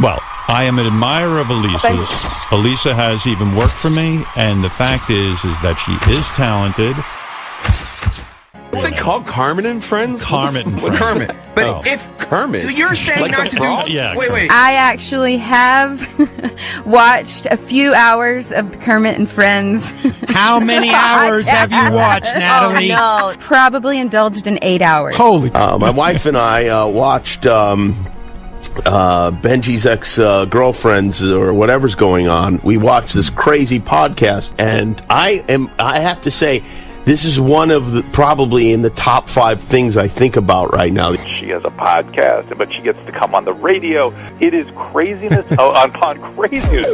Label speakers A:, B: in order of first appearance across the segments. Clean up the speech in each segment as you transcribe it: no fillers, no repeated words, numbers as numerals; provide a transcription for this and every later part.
A: Well, I am an admirer of Elisa's. Elisa has even worked for me, and the fact is that she is talented.
B: What they call Kermit and Friends?
A: Kermit and Friends.
C: Kermit. But if
B: Kermit,
C: you're saying
B: like
C: not to
B: frog?
C: do,
A: Yeah,
C: wait.
D: I actually have watched a few hours of the Kermit and Friends.
E: How many hours have you watched, Natalie?
D: Oh, no. Probably indulged in 8 hours.
E: Holy.
B: My wife and I watched Benji's ex-girlfriends or whatever's going on. We watched this crazy podcast, and I have to say, this is one of the, probably in the top 5 things I think about right now.
F: She has a podcast, but she gets to come on the radio. It is craziness upon craziness.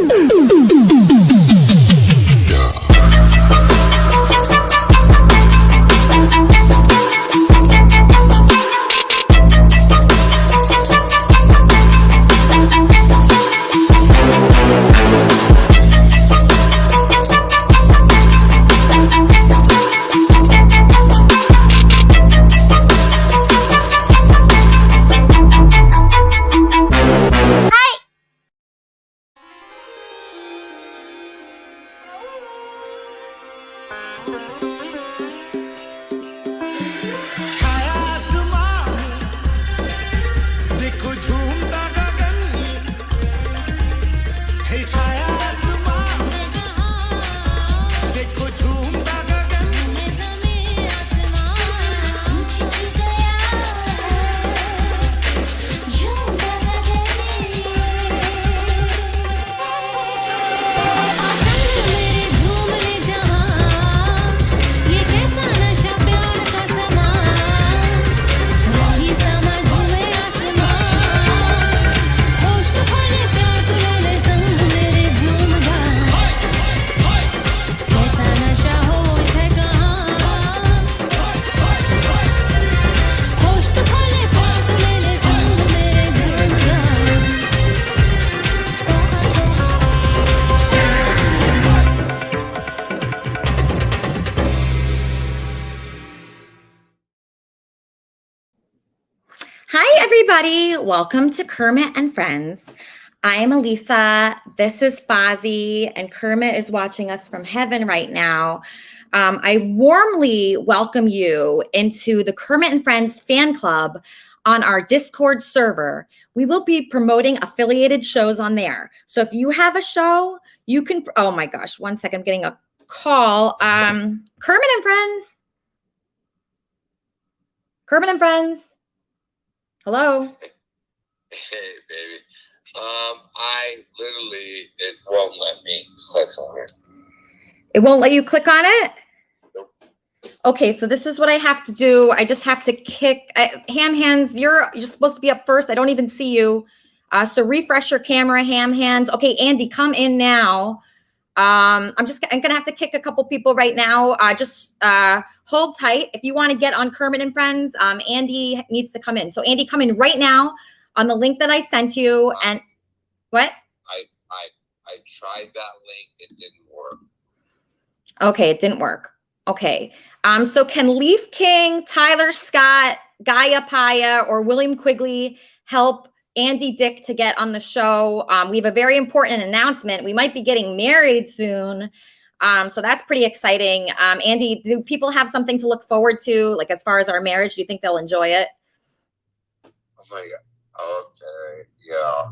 G: Hi, everybody. Welcome to Kermit and Friends. I am Elisa. This is Fozzie, and Kermit is watching us from heaven right now. I warmly welcome you into the Kermit and Friends fan club on our Discord server. We will be promoting affiliated shows on there. So if you have a show, you can, oh my gosh, 1 second, I'm getting a call. Kermit and Friends. Kermit and Friends. Hello.
H: Hey, baby. It won't let me click on it.
G: It won't let you click on it?
H: Nope.
G: Okay, so this is what I have to do. I just have to kick. Ham Hands, you're supposed to be up first. I don't even see you. So refresh your camera, Ham Hands. Okay, Andy, come in now. I'm gonna have to kick a couple people right now. Just hold tight. If you want to get on Kermit and Friends, Andy needs to come in. So Andy, come in right now on the link that I sent you. And what?
H: I tried that link. It didn't work.
G: Okay, it didn't work. Okay. So can Leaf King, Tyler Scott, Gaia Paya, or William Quigley help Andy Dick to get on the show? We have a very important announcement. We might be getting married soon. So that's pretty exciting. Andy, do people have something to look forward to? Like as far as our marriage, do you think they'll enjoy it?
H: Oh my God. Okay. Yeah.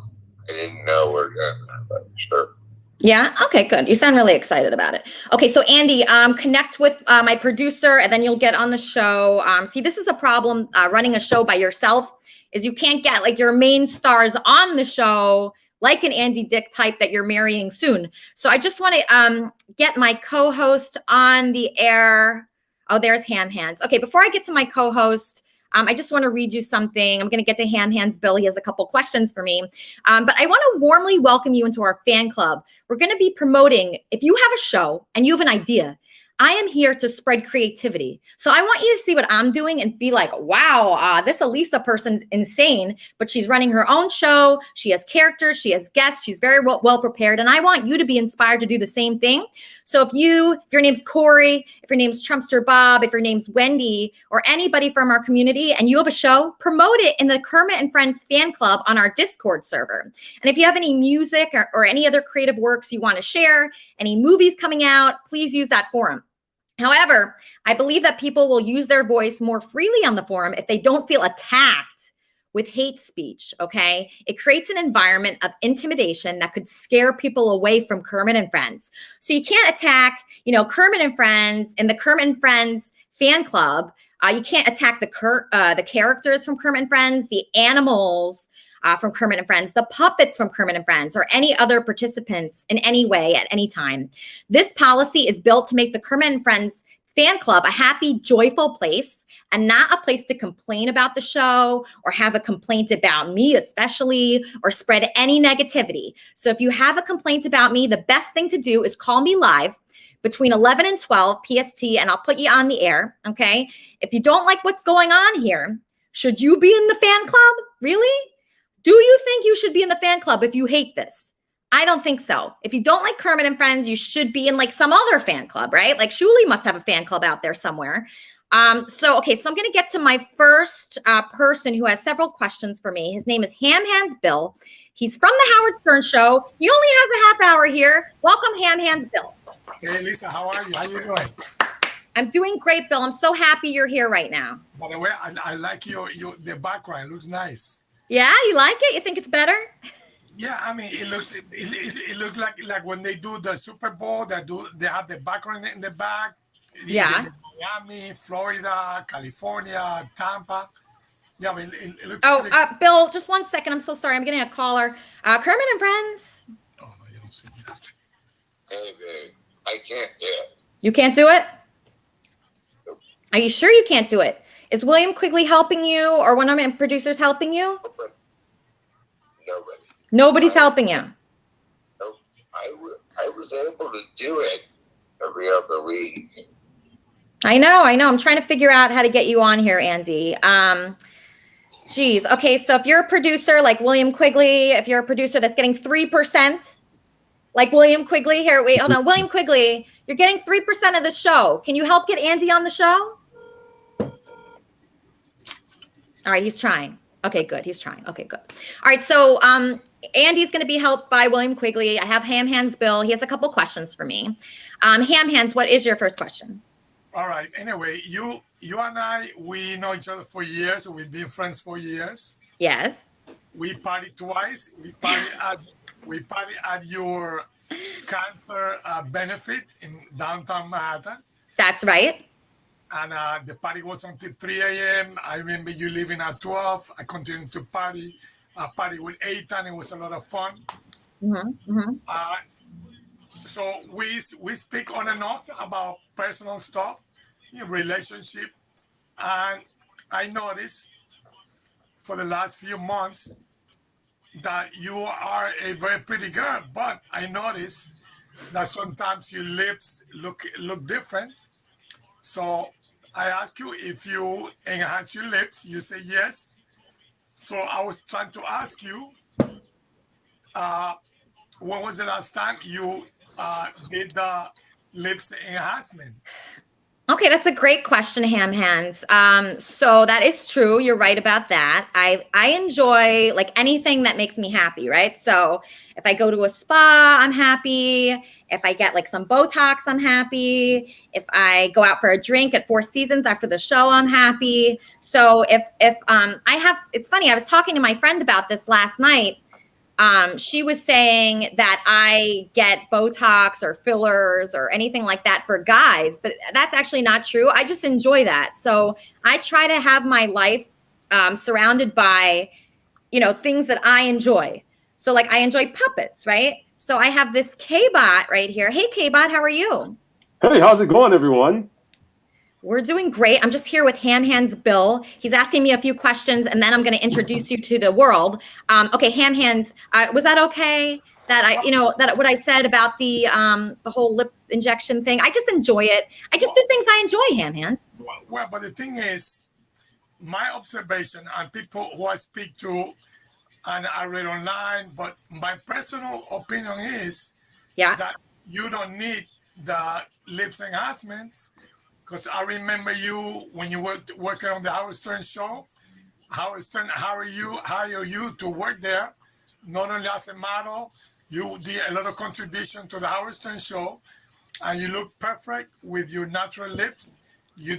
H: I didn't know we're gonna, but sure.
G: Yeah. Okay, good. You sound really excited about it. Okay. So Andy, connect with my producer and then you'll get on the show. See, this is a problem running a show by yourself is you can't get like your main stars on the show, like an Andy Dick type that you're marrying soon. So I just want to get my co-host on the air. Oh, there's Ham Hands. Okay, before I get to my co-host, I just want to read you something. I'm going to get to Ham Hands Bill. He has a couple questions for me. But I want to warmly welcome you into our fan club. We're going to be promoting, if you have a show and you have an idea, I am here to spread creativity. So I want you to see what I'm doing and be like, wow, this Elisa person's insane, but she's running her own show. She has characters, she has guests, she's very well prepared. And I want you to be inspired to do the same thing. So if your name's Corey, if your name's Trumpster Bob, if your name's Wendy, or anybody from our community, and you have a show, promote it in the Kermit and Friends fan club on our Discord server. And if you have any music or any other creative works you want to share, any movies coming out, please use that forum. However, I believe that people will use their voice more freely on the forum if they don't feel attacked with hate speech, okay? It creates an environment of intimidation that could scare people away from Kermit and Friends. So you can't attack, Kermit and Friends in the Kermit and Friends fan club. You can't attack the characters from Kermit and Friends, the animals from Kermit and Friends, the puppets from Kermit and Friends, or any other participants in any way at any time. This policy is built to make the Kermit and Friends fan club a happy, joyful place and not a place to complain about the show or have a complaint about me especially or spread any negativity. So if you have a complaint about me, the best thing to do is call me live between 11 and 12 PST and I'll put you on the air, okay? If you don't like what's going on here, should you be in the fan club? Really? Do you think you should be in the fan club if you hate this? I don't think so. If you don't like Kermit and Friends, you should be in like some other fan club, right? Like Shuli must have a fan club out there somewhere. So I'm going to get to my first person who has several questions for me. His name is Ham Hands Bill. He's from the Howard Stern Show. He only has a half hour here. Welcome, Ham Hands Bill.
C: Hey, Lisa, how are you? How you doing?
G: I'm doing great, Bill. I'm so happy you're here right now.
C: By the way, I like the background. It looks nice.
G: Yeah, you like it? You think it's better?
C: Yeah, I mean, it looks like when they do the Super Bowl, they have the background in the back.
G: Yeah.
C: Miami, Florida, California, Tampa. Yeah, I mean, it looks.
G: Oh, Bill, just 1 second. I'm so sorry. I'm getting a caller. Kermit and Friends.
C: Oh, no, you don't see that.
H: Hey, babe, I can't do it.
G: You can't do it? Are you sure you can't do it? Is William Quigley helping you or one of my producers helping you?
H: Nobody.
G: Nobody's helping you.
H: Nope. I was able to do it every other week.
G: I know. I'm trying to figure out how to get you on here, Andy. Geez. Okay, so if you're a producer like William Quigley, if you're a producer that's getting 3%, like William Quigley, here, wait, hold on. William Quigley, you're getting 3% of the show. Can you help get Andy on the show? All right, he's trying. Okay, good. He's trying. Okay, good. All right, so Andy's going to be helped by William Quigley. I have Ham Hands Bill. He has a couple questions for me. Ham Hands, what is your first question?
C: All right. Anyway, you and I, we know each other for years. We've been friends for years.
G: Yes.
C: We partied twice. We partied at your cancer benefit in downtown Manhattan.
G: That's right.
C: And the party was until 3 a.m. I remember you leaving at 12. I continued to party. Party with Ethan. It was a lot of fun.
G: Mm-hmm. Mm-hmm.
C: So we speak on and off about personal stuff, relationship. And I noticed for the last few months that you are a very pretty girl. But I noticed that sometimes your lips look different. So I ask you if you enhance your lips. You say yes. So I was trying to ask you, when was the last time you did the lips enhancement?
G: Okay, that's a great question, Ham Hands. So that is true. You're right about that. I enjoy like anything that makes me happy, right? So if I go to a spa, I'm happy. If I get like some Botox, I'm happy. If I go out for a drink at Four Seasons after the show, I'm happy. So if it's funny, I was talking to my friend about this last night. She was saying that I get Botox or fillers or anything like that for guys, but that's actually not true. I just enjoy that. So I try to have my life surrounded by, things that I enjoy. So like I enjoy puppets, right? So I have this K-Bot right here. Hey, K-Bot, how are you?
I: Hey, how's it going, everyone?
G: We're doing great. I'm just here with Ham Hands Bill. He's asking me a few questions, and then I'm going to introduce you to the world. Okay, Ham Hands, was that okay? that what I said about the whole lip injection thing. I just enjoy it. I just do things I enjoy, Ham Hands.
C: Well, but the thing is, my observation and people who I speak to and I read online, but my personal opinion is that you don't need the lips enhancements, because I remember you when you were working on the Howard Stern show. Howard Stern hired you to work there, not only as a model. You did a lot of contribution to the Howard Stern show, and you look perfect with your natural lips. You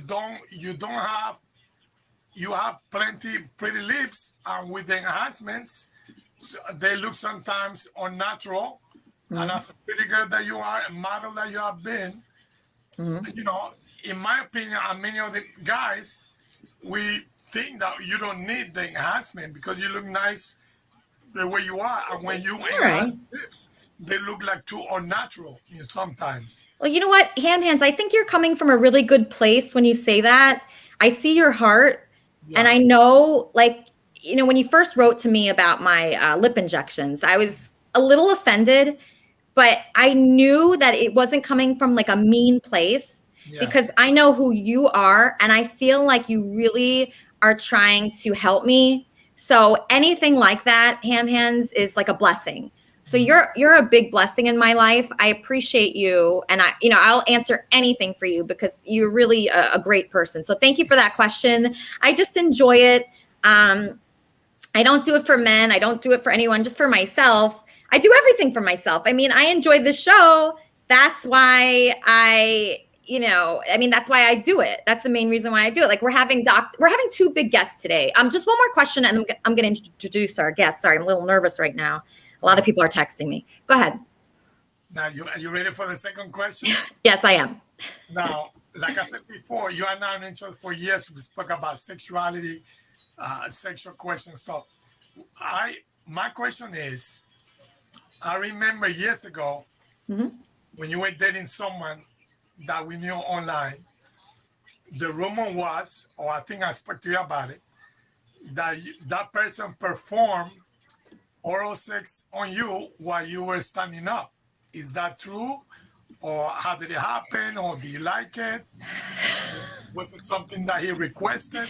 C: have plenty pretty lips, and with the enhancements, they look sometimes unnatural. And as a pretty girl that you are, a model that you have been, you know, in my opinion, and many of the guys, we think that you don't need the enhancement because you look nice the way you are, and when you enhance lips, they look like too unnatural sometimes.
G: Well, you know what, Ham Hands, I think you're coming from a really good place when you say that. I see your heart, and I know, like, you know, when you first wrote to me about my lip injections, I was a little offended, but I knew that it wasn't coming from like a mean place because I know who you are, and I feel like you really are trying to help me. So anything like that, Ham Hands, is like a blessing. So you're a big blessing in my life. I appreciate you, and I'll answer anything for you because you're really a great person. So thank you for that question. I just enjoy it. I don't do it for men. I don't do it for anyone, just for myself. I do everything for myself. I mean, I enjoy the show. That's why that's why I do it. That's the main reason why I do it. Like we're having two big guests today. Just one more question, and I'm going to introduce our guest. Sorry, I'm a little nervous right now. A lot of people are texting me. Go ahead.
C: Now, are you ready for the second question?
G: Yes, I am.
C: Now, like I said before, you and I have known each other for years. We spoke about sexuality, sexual questions, stuff. My question is, I remember years ago when you were dating someone that we knew online, the rumor was, or I think I spoke to you about it, that that person performed oral sex on you while you were standing up. Is that true? Or how did it happen? Or do you like it? Was it something that he requested?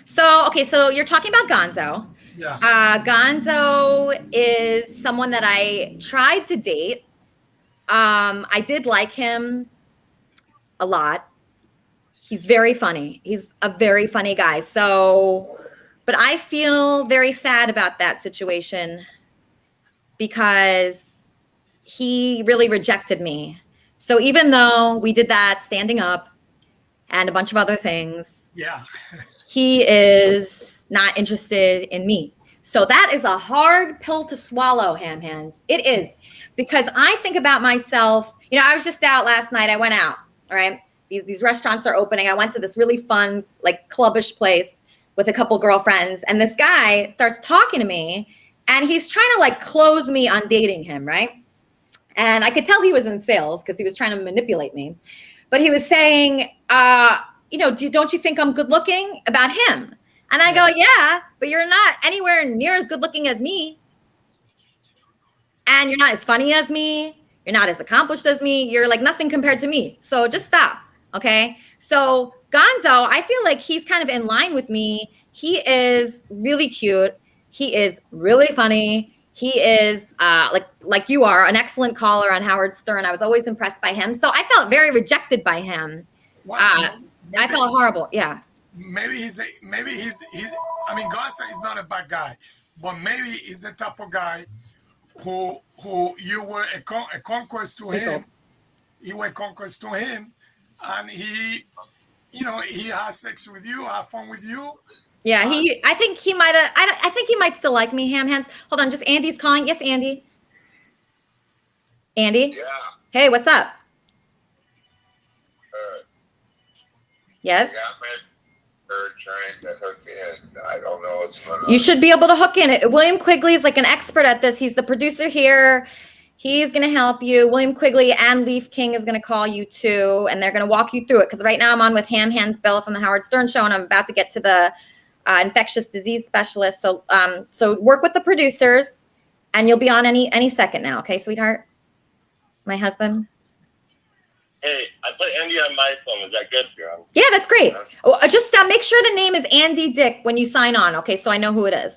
G: So you're talking about Gonzo.
C: Yeah.
G: Gonzo is someone that I tried to date. I did like him a lot. He's very funny. He's a very funny guy. But I feel very sad about that situation because he really rejected me. So even though we did that standing up and a bunch of other things, he is not interested in me. So that is a hard pill to swallow, Ham Hands. It is, because I think about myself. You know, I was just out last night. I went out, all right? These restaurants are opening. I went to this really fun, like, clubbish place with a couple girlfriends, and this guy starts talking to me, and he's trying to like close me on dating him, right? And I could tell he was in sales because he was trying to manipulate me. But he was saying, don't you think I'm good looking? About him. And I go, yeah, but you're not anywhere near as good looking as me. And you're not as funny as me. You're not as accomplished as me. You're like nothing compared to me. So just stop, okay? So Gonzo, I feel like he's kind of in line with me. He is really cute. He is really funny. He is like you are, an excellent caller on Howard Stern. I was always impressed by him. So I felt very rejected by him. I felt horrible. Yeah.
C: Maybe he's. I mean, Gonzo is not a bad guy, but maybe he's the type of guy who you were a conquest to him. You were a conquest to him, and he has sex with you, have fun with you.
G: Yeah, I think he might have. I think he might still like me. Ham Hands. Hold on, just Andy's calling. Yes, Andy. Andy.
H: Yeah.
G: Hey, what's up? Yes.
H: Trying to hook in. I don't know what's going on.
G: You should be able to hook in. William Quigley is like an expert at this. He's the producer here. He's going to help you. William Quigley and Leaf King is going to call you too, and they're going to walk you through it. Because right now I'm on with Ham Hands Bella from the Howard Stern Show, and I'm about to get to the infectious disease specialist. So work with the producers, And you'll be on any second now. Okay, sweetheart? My husband?
H: Hey, I put Andy on my phone. Is that good for you?
G: Yeah, that's great. Oh, just make sure the name is Andy Dick when you sign on, okay? So I know who it is.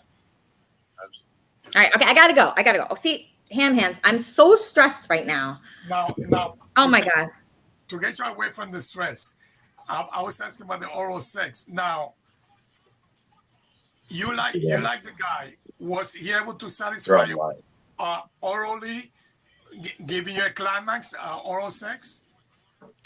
G: All right, okay, I gotta go. Oh, see, ham hands. I'm so stressed right now.
C: Now.
G: Oh my God.
C: To get you away from the stress, I was asking about the oral sex. Now, you like the guy. Was he able to satisfy you orally, giving you a climax, oral sex?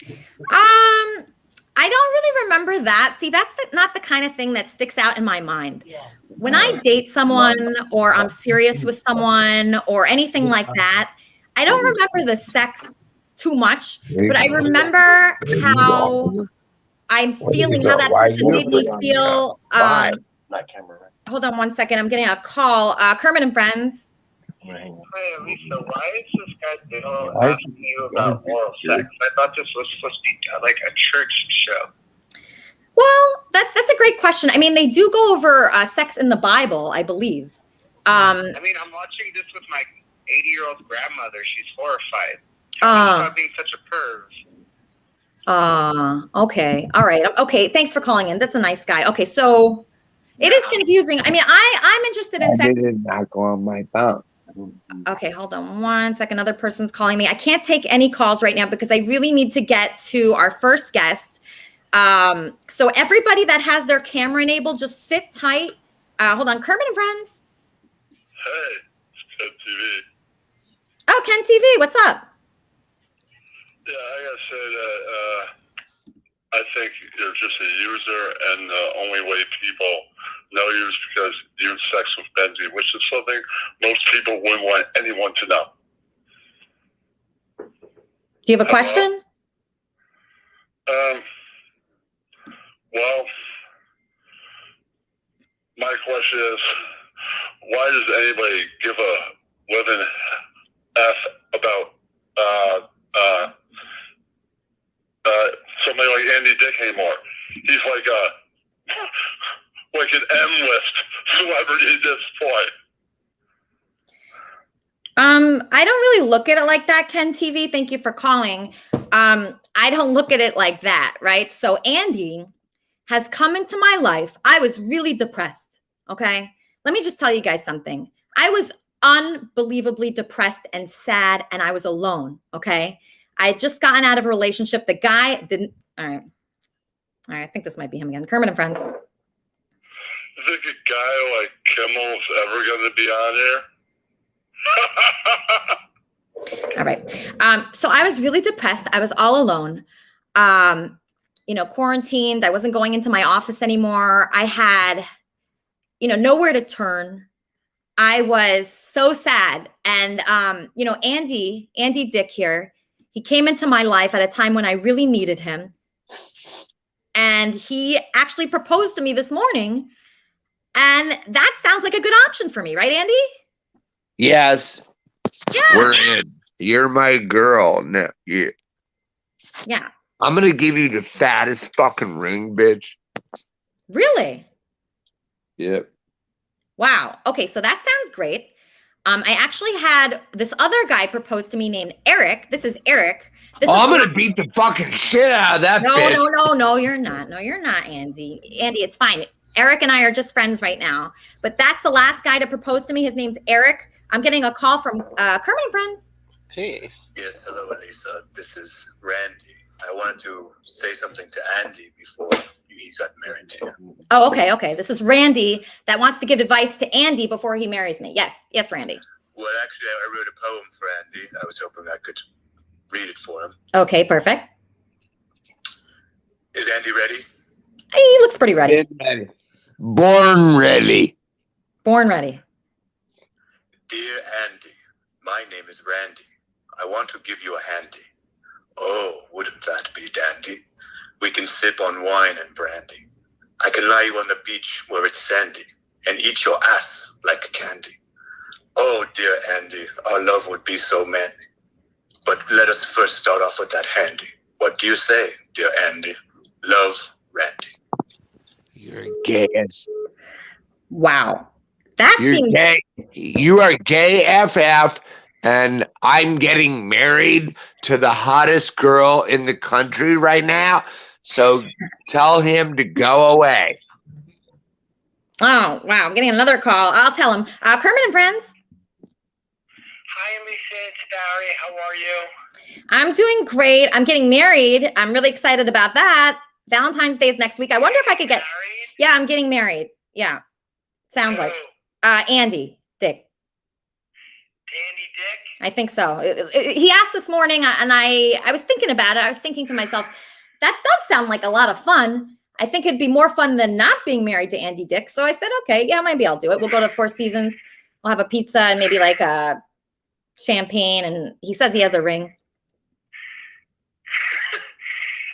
G: I don't really remember that. See, that's not the kind of thing that sticks out in my mind.
C: Yeah.
G: When I date someone or I'm serious with someone or anything like that, I don't remember the sex too much, but I remember how I'm feeling, how that person made me feel. Hold on one second. I'm getting a call. Kermit and Friends.
H: Hey, Elisa, why is this guy asking you about oral sex? I thought this was supposed to be like a church show.
G: Well, that's a great question. I mean, they do go over sex in the Bible, I believe.
H: I mean, I'm watching this with my 80-year-old grandmother. She's horrified. Stop being such a perv.
G: Okay. All right. Okay. Thanks for calling in. That's a nice guy. Okay. So it is confusing. I mean, I'm interested in sex.
J: I didn't knock on my phone.
G: Okay, hold on one second. Another person's calling me. I can't take any calls right now because I really need to get to our first guest. So everybody that has their camera enabled, just sit tight. Hold on, Kermit and Friends.
H: Hey, it's Ken TV.
G: Oh, Ken TV, what's up?
H: Yeah, I gotta say that I think you're just a user, and the only way people know you is because you have sex with Benji, which is something most people wouldn't want anyone to know.
G: Do you have a question?
H: Well, my question is, why does anybody give a living F about somebody like Andy Dick anymore? He's like an M-list celebrity at this point.
G: I don't really look at it like that, Ken TV. Thank you for calling. I don't look at it like that, right? So Andy has come into my life. I was really depressed, okay? Let me just tell you guys something. I was unbelievably depressed and sad, and I was alone, okay? I had just gotten out of a relationship. The guy didn't, all right, I think this might be him again. Kermit and Friends.
H: You think a guy like Kimmel's ever going to be on here?
G: All right. So I was really depressed. I was all alone. Quarantined. I wasn't going into my office anymore. I had, nowhere to turn. I was so sad. And, Andy Dick here, he came into my life at a time when I really needed him. And he actually proposed to me this morning. And that sounds like a good option for me, right, Andy?
J: Yes.
G: Yeah.
J: We're in. You're my girl. No, yeah.
G: Yeah.
J: I'm going to give you the fattest fucking ring, bitch.
G: Really?
J: Yep.
G: Wow. Okay, so that sounds great. I actually had this other guy propose to me named Eric. This is Eric.
J: I'm going to beat the fucking shit out of that bitch.
G: No, you're not. No, you're not, Andy. Andy, it's fine. Eric and I are just friends right now. But that's the last guy to propose to me. His name's Eric. I'm getting a call from Kermit and Friends.
H: Hey. Yes, hello, Elisa. This is Randy. I wanted to say something to Andy before he got married to you.
G: Oh, okay. This is Randy that wants to give advice to Andy before he marries me. Yes, Randy.
H: Well, actually, I wrote a poem for Andy. I was hoping I could read it for him.
G: Okay, perfect.
H: Is Andy ready?
G: He looks pretty ready.
J: Born ready.
G: Born ready.
H: Dear Andy, my name is Randy. I want to give you a handy. Oh, wouldn't that be dandy? We can sip on wine and brandy. I can lie you on the beach where it's sandy and eat your ass like candy. Oh, dear Andy, our love would be so manly. But let us first start off with that handy. What do you say, dear Andy? Love, Randy.
J: You're gas.
G: Wow. That
J: You're
G: seems
J: gay. You are gay FF, and I'm getting married to the hottest girl in the country right now. So tell him to go away.
G: Oh, wow. I'm getting another call. I'll tell him. Kermit and Friends.
K: Hi, Elisa. It's Barry. How are you?
G: I'm doing great. I'm getting married. I'm really excited about that. Valentine's Day is next week. I wonder if I could get...
K: Married?
G: Yeah, I'm getting married. Yeah. Sounds like... Andy Dick.
K: Andy Dick?
G: I think so. He asked this morning, and I was thinking about it. I was thinking to myself, that does sound like a lot of fun. I think it'd be more fun than not being married to Andy Dick. So I said, okay, yeah, maybe I'll do it. We'll go to Four Seasons. We'll have a pizza and maybe like a champagne. And he says he has a ring.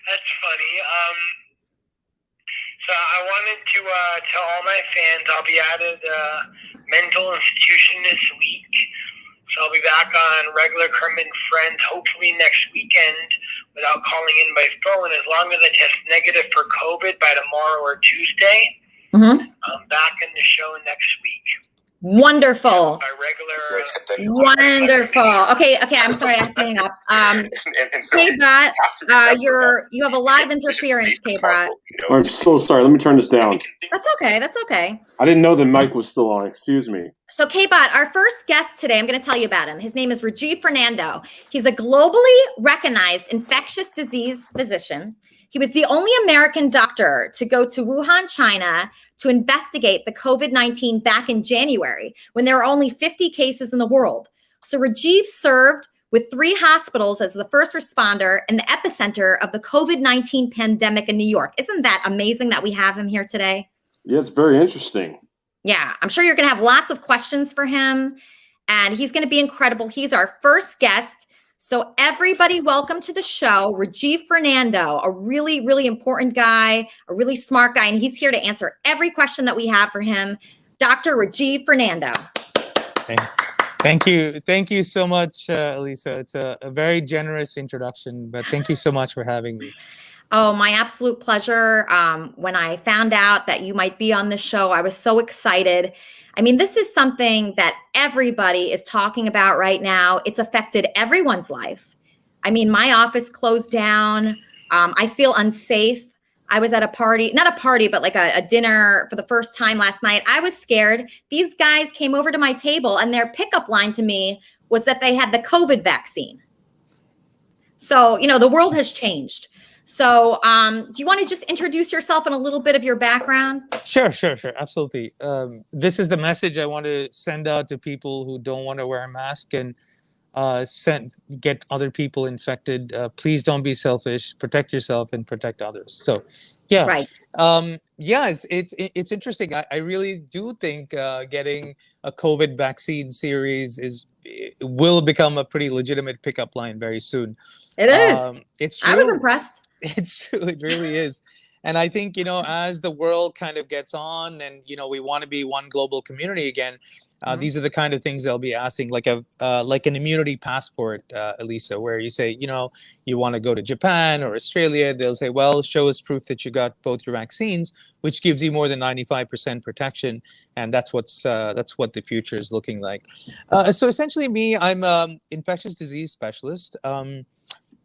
K: That's funny. So I wanted to tell all my fans I'll be at a mental institution this week. So I'll be back on regular Kermit and Friends hopefully next weekend without calling in by phone. As long as I test negative for COVID by tomorrow or Tuesday, I'm back in the show next week.
G: Wonderful.
K: By regular.
G: Wonderful. Okay. I'm sorry. I'm hanging up. K-Bot, you have a lot of interference, K-Bot.
I: I'm so sorry. Let me turn this down.
G: That's okay.
I: I didn't know the mic was still on. Excuse me.
G: So K-Bot, our first guest today, I'm going to tell you about him. His name is Fernando. He's a globally recognized infectious disease physician. He was the only American doctor to go to Wuhan, China, to investigate the COVID-19 back in January, when there were only 50 cases in the world. So Rajiv served with 3 hospitals as the first responder in the epicenter of the COVID-19 pandemic in New York. Isn't that amazing that we have him here today?
I: Yeah, it's very interesting.
G: Yeah, I'm sure you're going to have lots of questions for him, and he's going to be incredible. He's our first guest. So everybody, welcome to the show, Fernando, a really, really important guy, a really smart guy, and he's here to answer every question that we have for him. Dr. Fernando.
L: Thank you so much, Elisa. It's a very generous introduction, but thank you so much for having me.
G: Oh, my absolute pleasure. When I found out that you might be on the show, I was so excited. I mean, this is something that everybody is talking about right now. It's affected everyone's life. I mean, my office closed down. I feel unsafe. I was at a party, not a party, but like a dinner for the first time last night. I was scared. These guys came over to my table and their pickup line to me was that they had the COVID vaccine. So, the world has changed. So do you want to just introduce yourself and a little bit of your background?
L: Sure. Absolutely. This is the message I want to send out to people who don't want to wear a mask and get other people infected. Please don't be selfish. Protect yourself and protect others. So, yeah.
G: Right.
L: It's interesting. I really do think getting a COVID vaccine series will become a pretty legitimate pickup line very soon.
G: It is.
L: It's true.
G: I was impressed.
L: It's true. It really is. And I think, as the world kind of gets on and, we want to be one global community again, these are the kind of things they'll be asking, like an immunity passport, Elisa, where you say, you want to go to Japan or Australia. They'll say, well, show us proof that you got both your vaccines, which gives you more than 95% protection. And that's what the future is looking like. So essentially me, I'm an infectious disease specialist.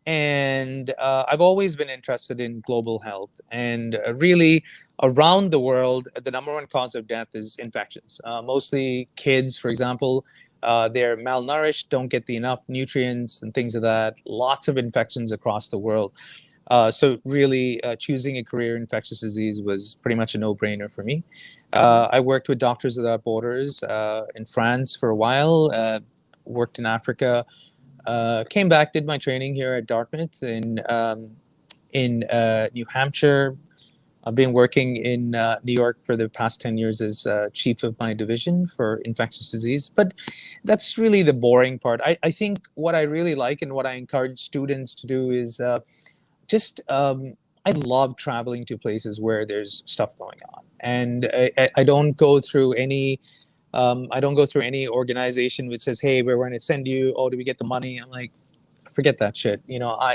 L: And I've always been interested in global health, and really around the world, the number one cause of death is infections. Mostly kids, for example, they're malnourished, don't get enough nutrients and things of that. Lots of infections across the world. So really choosing a career in infectious disease was pretty much a no-brainer for me. I worked with Doctors Without Borders in France for a while, worked in Africa. Came back, did my training here at Dartmouth in New Hampshire. I've been working in New York for the past 10 years as chief of my division for infectious disease. But that's really the boring part. I think what I really like and what I encourage students to do is I love traveling to places where there's stuff going on. And I don't go through any organization which says, hey, we're going to send you, do we get the money? I'm like, forget that shit.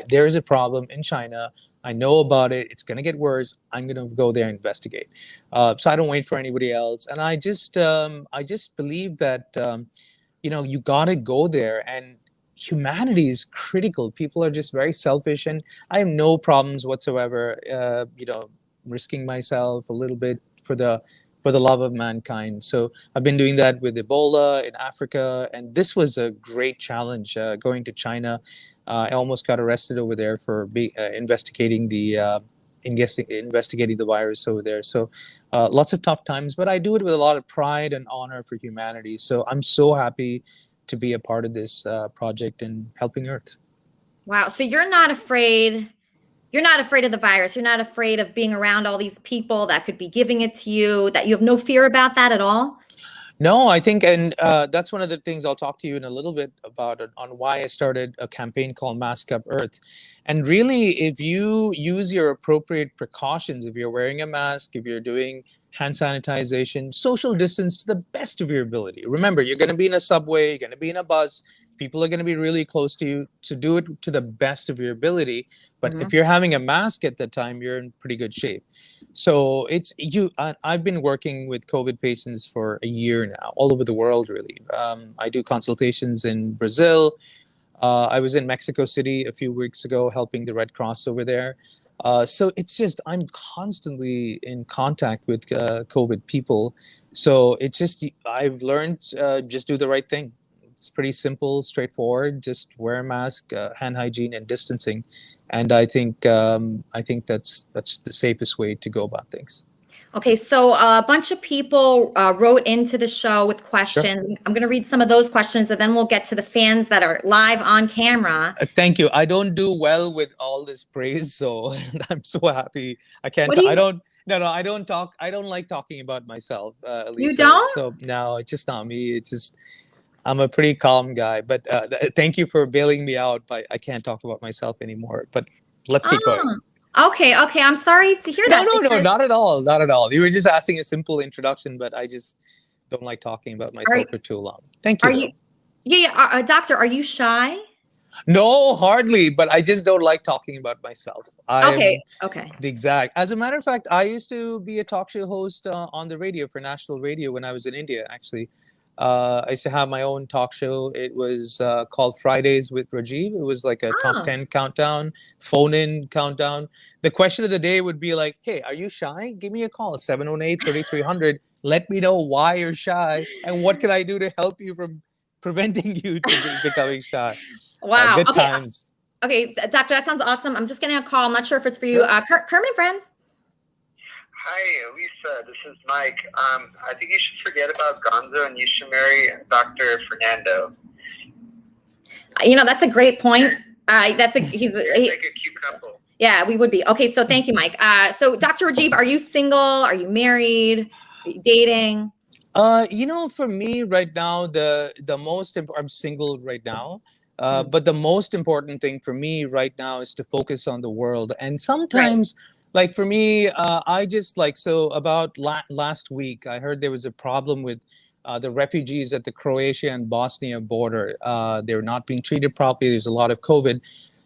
L: There is a problem in China. I know about it. It's going to get worse. I'm going to go there and investigate. So I don't wait for anybody else. And I just believe that, you got to go there, and humanity is critical. People are just very selfish, and I have no problems whatsoever, risking myself a little bit for the love of mankind. So I've been doing that with Ebola in Africa, and this was a great challenge. Going to China, I almost got arrested over there for investigating the virus over there. So lots of tough times, but I do it with a lot of pride and honor for humanity. So I'm so happy to be a part of this project and helping Earth.
G: Wow. So you're not afraid. You're not afraid of the virus. You're not afraid of being around all these people that could be giving it to you, that you have no fear about that at all?
L: No, I think, and that's one of the things I'll talk to you in a little bit about on why I started a campaign called Mask Up Earth. And really, if you use your appropriate precautions, if you're wearing a mask, if you're doing hand sanitization, social distance to the best of your ability. Remember, you're going to be in a subway, you're going to be in a bus, people are going to be really close to you, to do it to the best of your ability. But if you're having a mask at that time, you're in pretty good shape. So I've been working with COVID patients for a year now, all over the world, really. I do consultations in Brazil. I was in Mexico City a few weeks ago, helping the Red Cross over there. So it's just, I'm constantly in contact with COVID people. So it's just, I've learned, just do the right thing. It's pretty simple, straightforward. Just wear a mask, hand hygiene, and distancing. And I think that's the safest way to go about things.
G: Okay, so a bunch of people wrote into the show with questions. Sure. I'm going to read some of those questions, and then we'll get to the fans that are live on camera.
L: Thank you. I don't do well with all this praise, so I'm so happy. I can't. I don't talk. I don't like talking about myself, Elisa.
G: You don't?
L: So no, it's just not me. It's just I'm a pretty calm guy. But thank you for bailing me out. But I can't talk about myself anymore. But let's keep going.
G: Okay. I'm sorry to hear that.
L: No, not at all. Not at all. You were just asking a simple introduction, but I just don't like talking about myself for too long. Thank you.
G: Yeah. Doctor, are you shy?
L: No, hardly, but I just don't like talking about myself.
G: Okay.
L: The exact. As a matter of fact, I used to be a talk show host on the radio for national radio when I was in India, actually. I used to have my own talk show. It was called Fridays with Rajiv. It was like a top 10 countdown, phone-in countdown. The question of the day would be like, hey, are you shy? Give me a call, 718-3300. Let me know why you're shy and what can I do to help you from preventing you from becoming shy.
G: Wow.
L: Good times.
G: Okay, Doctor, that sounds awesome. I'm just getting a call. I'm not sure if it's for you. Kermit and Friends.
K: Hi, Elisa. This is Mike. I think you should forget about Gonzo and you should marry Dr. Fernando.
G: That's a great point. He's like
K: a cute couple.
G: Yeah, we would be. Okay, so thank you, Mike. So Dr. Rajiv, are you single? Are you married? Are you dating?
L: For me right now, I'm single right now. But the most important thing for me right now is to focus on the world. And sometimes, like for me, about last week, I heard there was a problem with the refugees at the Croatia and Bosnia border. They were not being treated properly. There's a lot of COVID.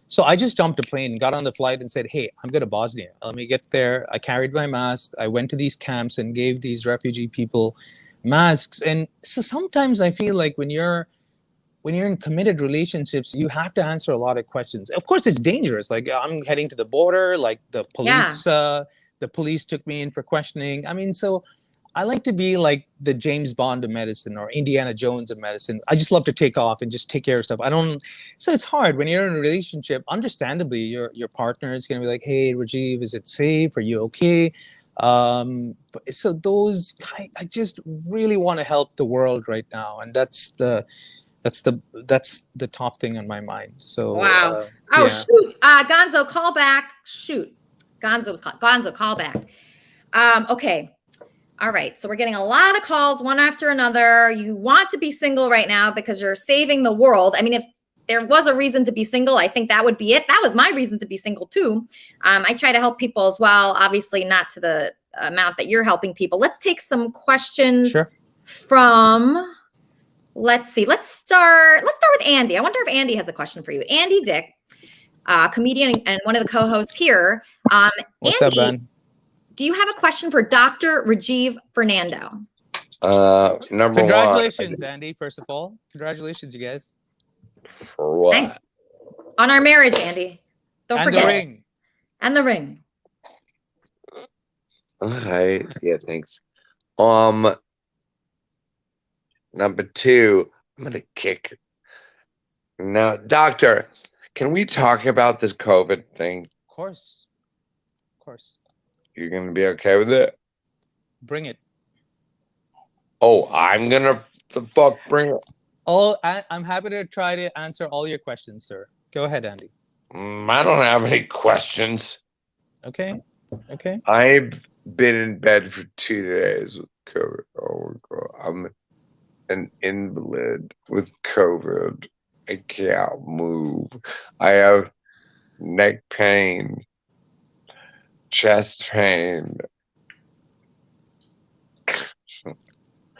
L: So I just jumped a plane, got on the flight and said, hey, I'm going to Bosnia. Let me get there. I carried my mask. I went to these camps and gave these refugee people masks. And so sometimes I feel like when you're in committed relationships, you have to answer a lot of questions. Of course, it's dangerous. Like I'm heading to the border, like the police took me in for questioning. I mean, so I like to be like the James Bond of medicine or Indiana Jones of medicine. I just love to take off and just take care of stuff. So it's hard when you're in a relationship. Understandably, your partner is going to be like, hey, Rajiv, is it safe? Are you okay? So I just really want to help the world right now. And that's the top thing on my mind. So
G: wow. Shoot. Gonzo, call back. Shoot. Gonzo, call back. Okay. All right. So we're getting a lot of calls one after another. You want to be single right now because you're saving the world. I mean, if there was a reason to be single, I think that would be it. That was my reason to be single too. I try to help people as well. Obviously not to the amount that you're helping people. Let's take some questions from... Let's see. Let's start with Andy. I wonder if Andy has a question for you. Andy Dick. comedian and one of the co-hosts here.
L: What's
G: Andy,
L: up, man?
G: do you have a question for Dr. Rajiv Fernando?
J: Number
L: Congratulations, Andy. First of all, congratulations, you guys.
J: For what?
G: Thanks. On our marriage, Andy. Don't
L: And
G: forget.
L: the ring.
G: And the ring.
J: Okay. Yeah, thanks. Number 2, I'm gonna kick. Now, doctor, can we talk about this COVID thing?
L: Of course. Of course.
J: You're gonna be okay with it?
L: Bring it.
J: Oh, I'm gonna the fuck bring it.
L: I'm happy to try to answer all your questions, sir. Go ahead, Andy.
J: I don't have any questions.
L: Okay. Okay.
J: I've been in bed for 2 days with COVID. Oh my God. I'm an invalid with COVID. I can't move. I have neck pain, chest pain.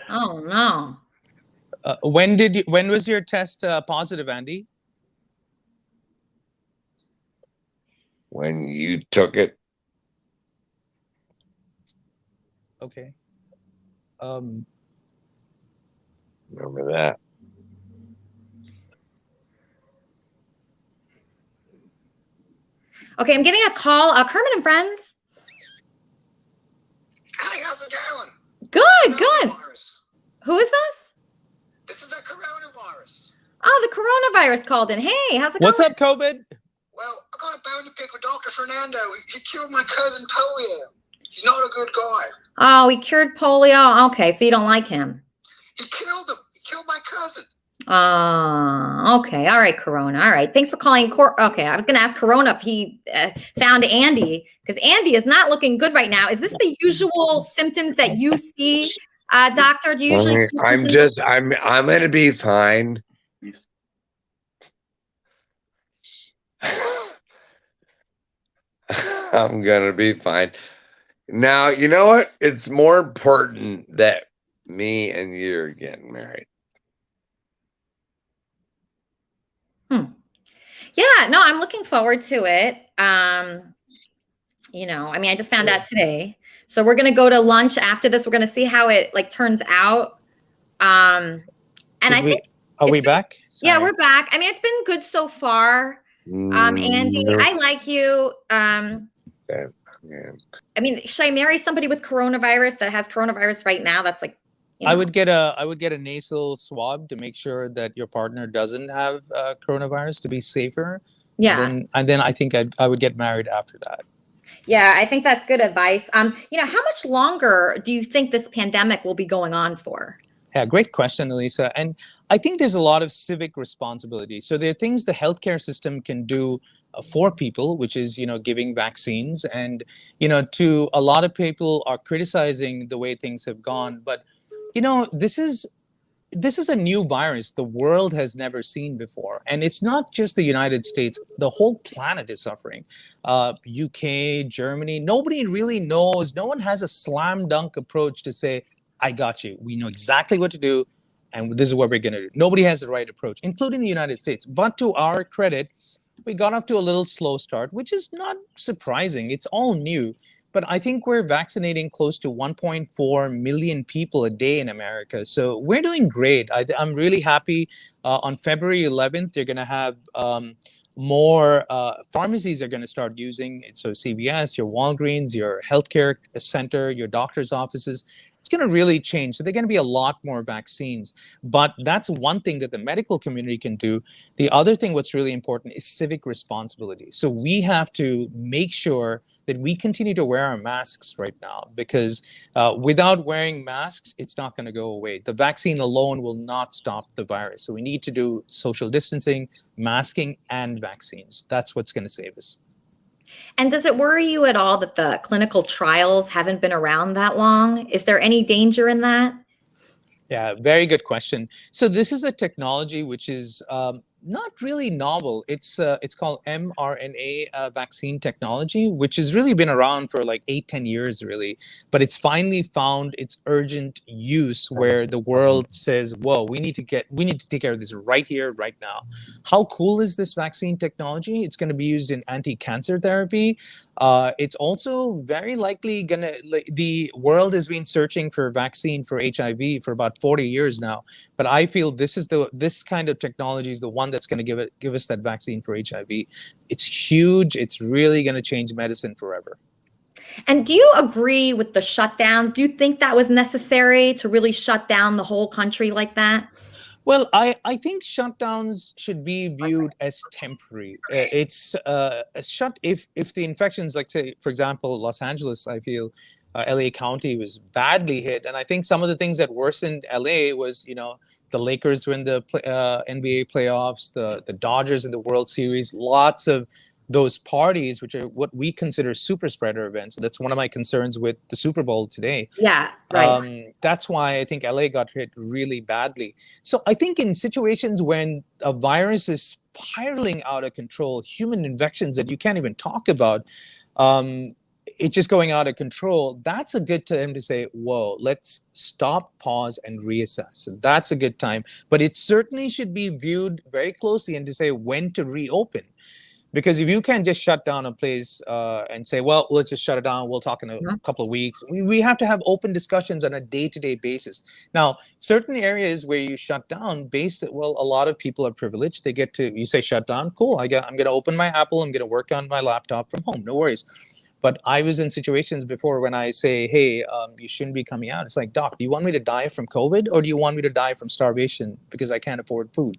G: Oh no.
L: When was your test positive, Andy?
J: When you took it.
L: Okay.
J: Remember that.
G: Okay, I'm getting a call. Kermit and Friends.
K: Hi, how's it going?
G: Good, good. Who is this?
K: This is a coronavirus.
G: Oh, the coronavirus called in. Hey, how's it going?
L: What's up, COVID?
K: Well, I got a bone to pick with Dr. Fernando. He killed my cousin polio. He's not a good guy.
G: Oh, he cured polio. Okay, so you don't like him.
K: He killed him. He killed my cousin.
G: Okay. All right, Corona. All right. Thanks for calling. Okay, I was going to ask Corona if he found Andy, because Andy is not looking good right now. Is this the usual symptoms that you see, doctor? Do you usually?
J: I'm going to be fine. I'm going to be fine. Now, you know what? It's more important that me and you are getting married.
G: Yeah, no, I'm looking forward to it. You know, I mean, I just found out today. So we're going to go to lunch after this. We're going to see how it turns out. And
L: Are we back?
G: Yeah, we're back. I mean, it's been good so far. Andy, I like you. I mean, should I marry somebody with coronavirus that has coronavirus right now? That's like, you know.
L: I would get a nasal swab to make sure that your partner doesn't have coronavirus to be safer.
G: Yeah.
L: And then I think I would get married after that.
G: Yeah, I think that's good advice. You know, how much longer do you think this pandemic will be going on for?
L: Yeah, great question, Elisa. And I think there's a lot of civic responsibility. So there are things the healthcare system can do for people, which is, you know, giving vaccines. And, you know, to a lot of people are criticizing the way things have gone. But, you know, this is a new virus the world has never seen before. And it's not just the United States. The whole planet is suffering. UK, Germany, nobody really knows. No one has a slam dunk approach to say, I got you. We know exactly what to do. And this is what we're going to do. Nobody has the right approach, including the United States. But to our credit, we got off to a little slow start, which is not surprising. It's all new. But I think we're vaccinating close to 1.4 million people a day in America. So we're doing great. I'm really happy. On February 11th, they're going to have more pharmacies are going to start using it. So CVS, your Walgreens, your healthcare center, your doctor's offices. It's going to really change. So there are going to be a lot more vaccines. But that's one thing that the medical community can do. The other thing what's really important is civic responsibility. So we have to make sure that we continue to wear our masks right now, because without wearing masks, it's not going to go away. The vaccine alone will not stop the virus. So we need to do social distancing, masking, and vaccines. That's what's going to save us.
G: And does it worry you at all that the clinical trials haven't been around that long? Is there any danger in that?
L: Yeah, very good question. So this is a technology which is not really novel. It's called mRNA vaccine technology, which has really been around for like 8-10 years, really. But it's finally found its urgent use where the world says, "Whoa, we need to take care of this right here, right now." How cool is this vaccine technology? It's going to be used in anti-cancer therapy. It's also very likely the world has been searching for a vaccine for HIV for about 40 years now. But I feel this kind of technology is the one that's going to give us that vaccine for HIV. It's huge. It's really going to change medicine forever.
G: And do you agree with the shutdowns? Do you think that was necessary to really shut down the whole country like that?
L: Well, I think shutdowns should be viewed as temporary. It's a shut if the infections, like say, for example, Los Angeles, I feel LA County was badly hit. And I think some of the things that worsened LA was, the Lakers win the NBA playoffs, the Dodgers in the World Series, lots of those parties, which are what we consider super spreader events. That's one of my concerns with the Super Bowl today.
G: Yeah, right.
L: That's why I think LA got hit really badly. So I think in situations when a virus is spiraling out of control, human infections that you can't even talk about, it's just going out of control, that's a good time to say, whoa, let's stop, pause, and reassess. So that's a good time. But it certainly should be viewed very closely and to say when to reopen. Because if you can't just shut down a place and say, well, let's just shut it down, we'll talk in a couple of weeks. We have to have open discussions on a day-to-day basis. Now, certain areas where you shut down a lot of people are privileged. They get to, you say shut down, cool, I'm going to open my Apple, I'm going to work on my laptop from home, no worries. But I was in situations before when I say, hey, you shouldn't be coming out. It's like, doc, do you want me to die from COVID or do you want me to die from starvation because I can't afford food?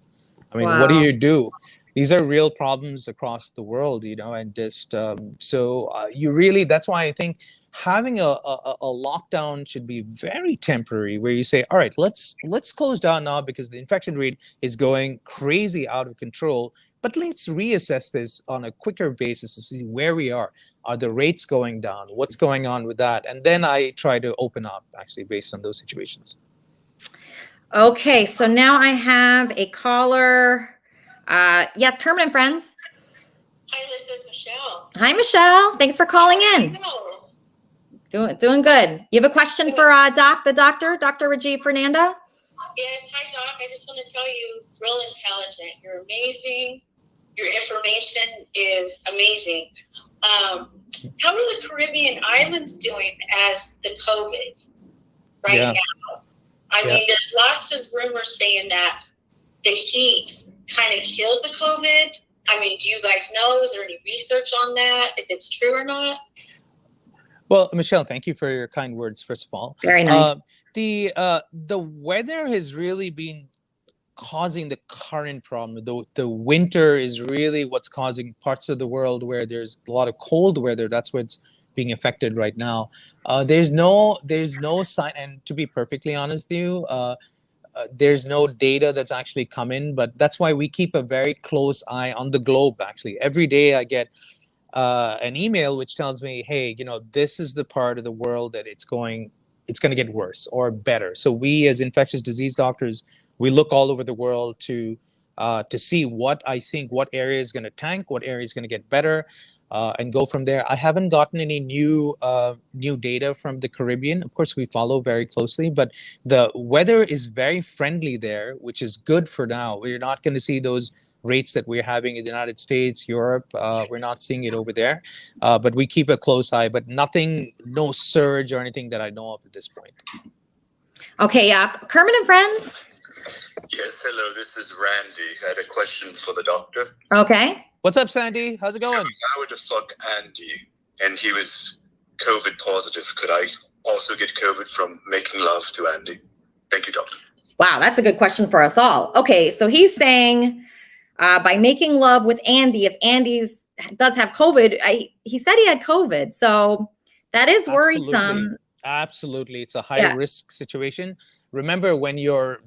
L: I mean, what do you do? These are real problems across the world, and just you really, that's why I think having a lockdown should be very temporary, where you say, all right, let's close down now because the infection rate is going crazy out of control, but let's reassess this on a quicker basis to see where we are. Are the rates going down? What's going on with that? And then I try to open up actually based on those situations.
G: Okay, so now I have a caller. Yes, Kermit and Friends.
M: Hi, this is Michelle.
G: Hi, Michelle. Thanks for calling in. Doing good. You have a question for the doctor, Dr. Rajiv Fernando?
M: Yes, hi, Doc. I just want to tell you, real intelligent. You're amazing. Your information is amazing. How are the Caribbean islands doing as the COVID now? I mean, there's lots of rumors saying that the heat kind of kills the COVID. I mean, do you guys know? Is there any research on that, if it's true or not?
L: Well, Michelle, thank you for your kind words, first of all.
G: Very nice.
L: The weather has really been causing the current problem. The winter is really what's causing parts of the world where there's a lot of cold weather. That's what's being affected right now. There's no sign, and to be perfectly honest with you, there's no data that's actually come in, but that's why we keep a very close eye on the globe. Actually, every day I get an email which tells me, hey, this is the part of the world that it's going to get worse or better. So we, as infectious disease doctors, we look all over the world to see what area is going to tank, what area is going to get better, and go from there. I haven't gotten any new data from the Caribbean. Of course, we follow very closely, but the weather is very friendly there, which is good for now. We're not going to see those rates that we're having in the United States, Europe. We're not seeing it over there, but we keep a close eye, but no surge or anything that I know of at this point.
G: Okay, Kermit and Friends.
H: Yes, hello, this is Randy. I had a question for the doctor.
G: Okay.
L: What's up, Sandy? How's it going?
H: So if I were to fuck Andy and he was COVID positive, could I also get COVID from making love to Andy? Thank you, doctor.
G: Wow, that's a good question for us all. Okay, so he's saying by making love with Andy, if Andy does have COVID, he said he had COVID, so that is worrisome.
L: Absolutely, it's a high risk situation. Remember when you're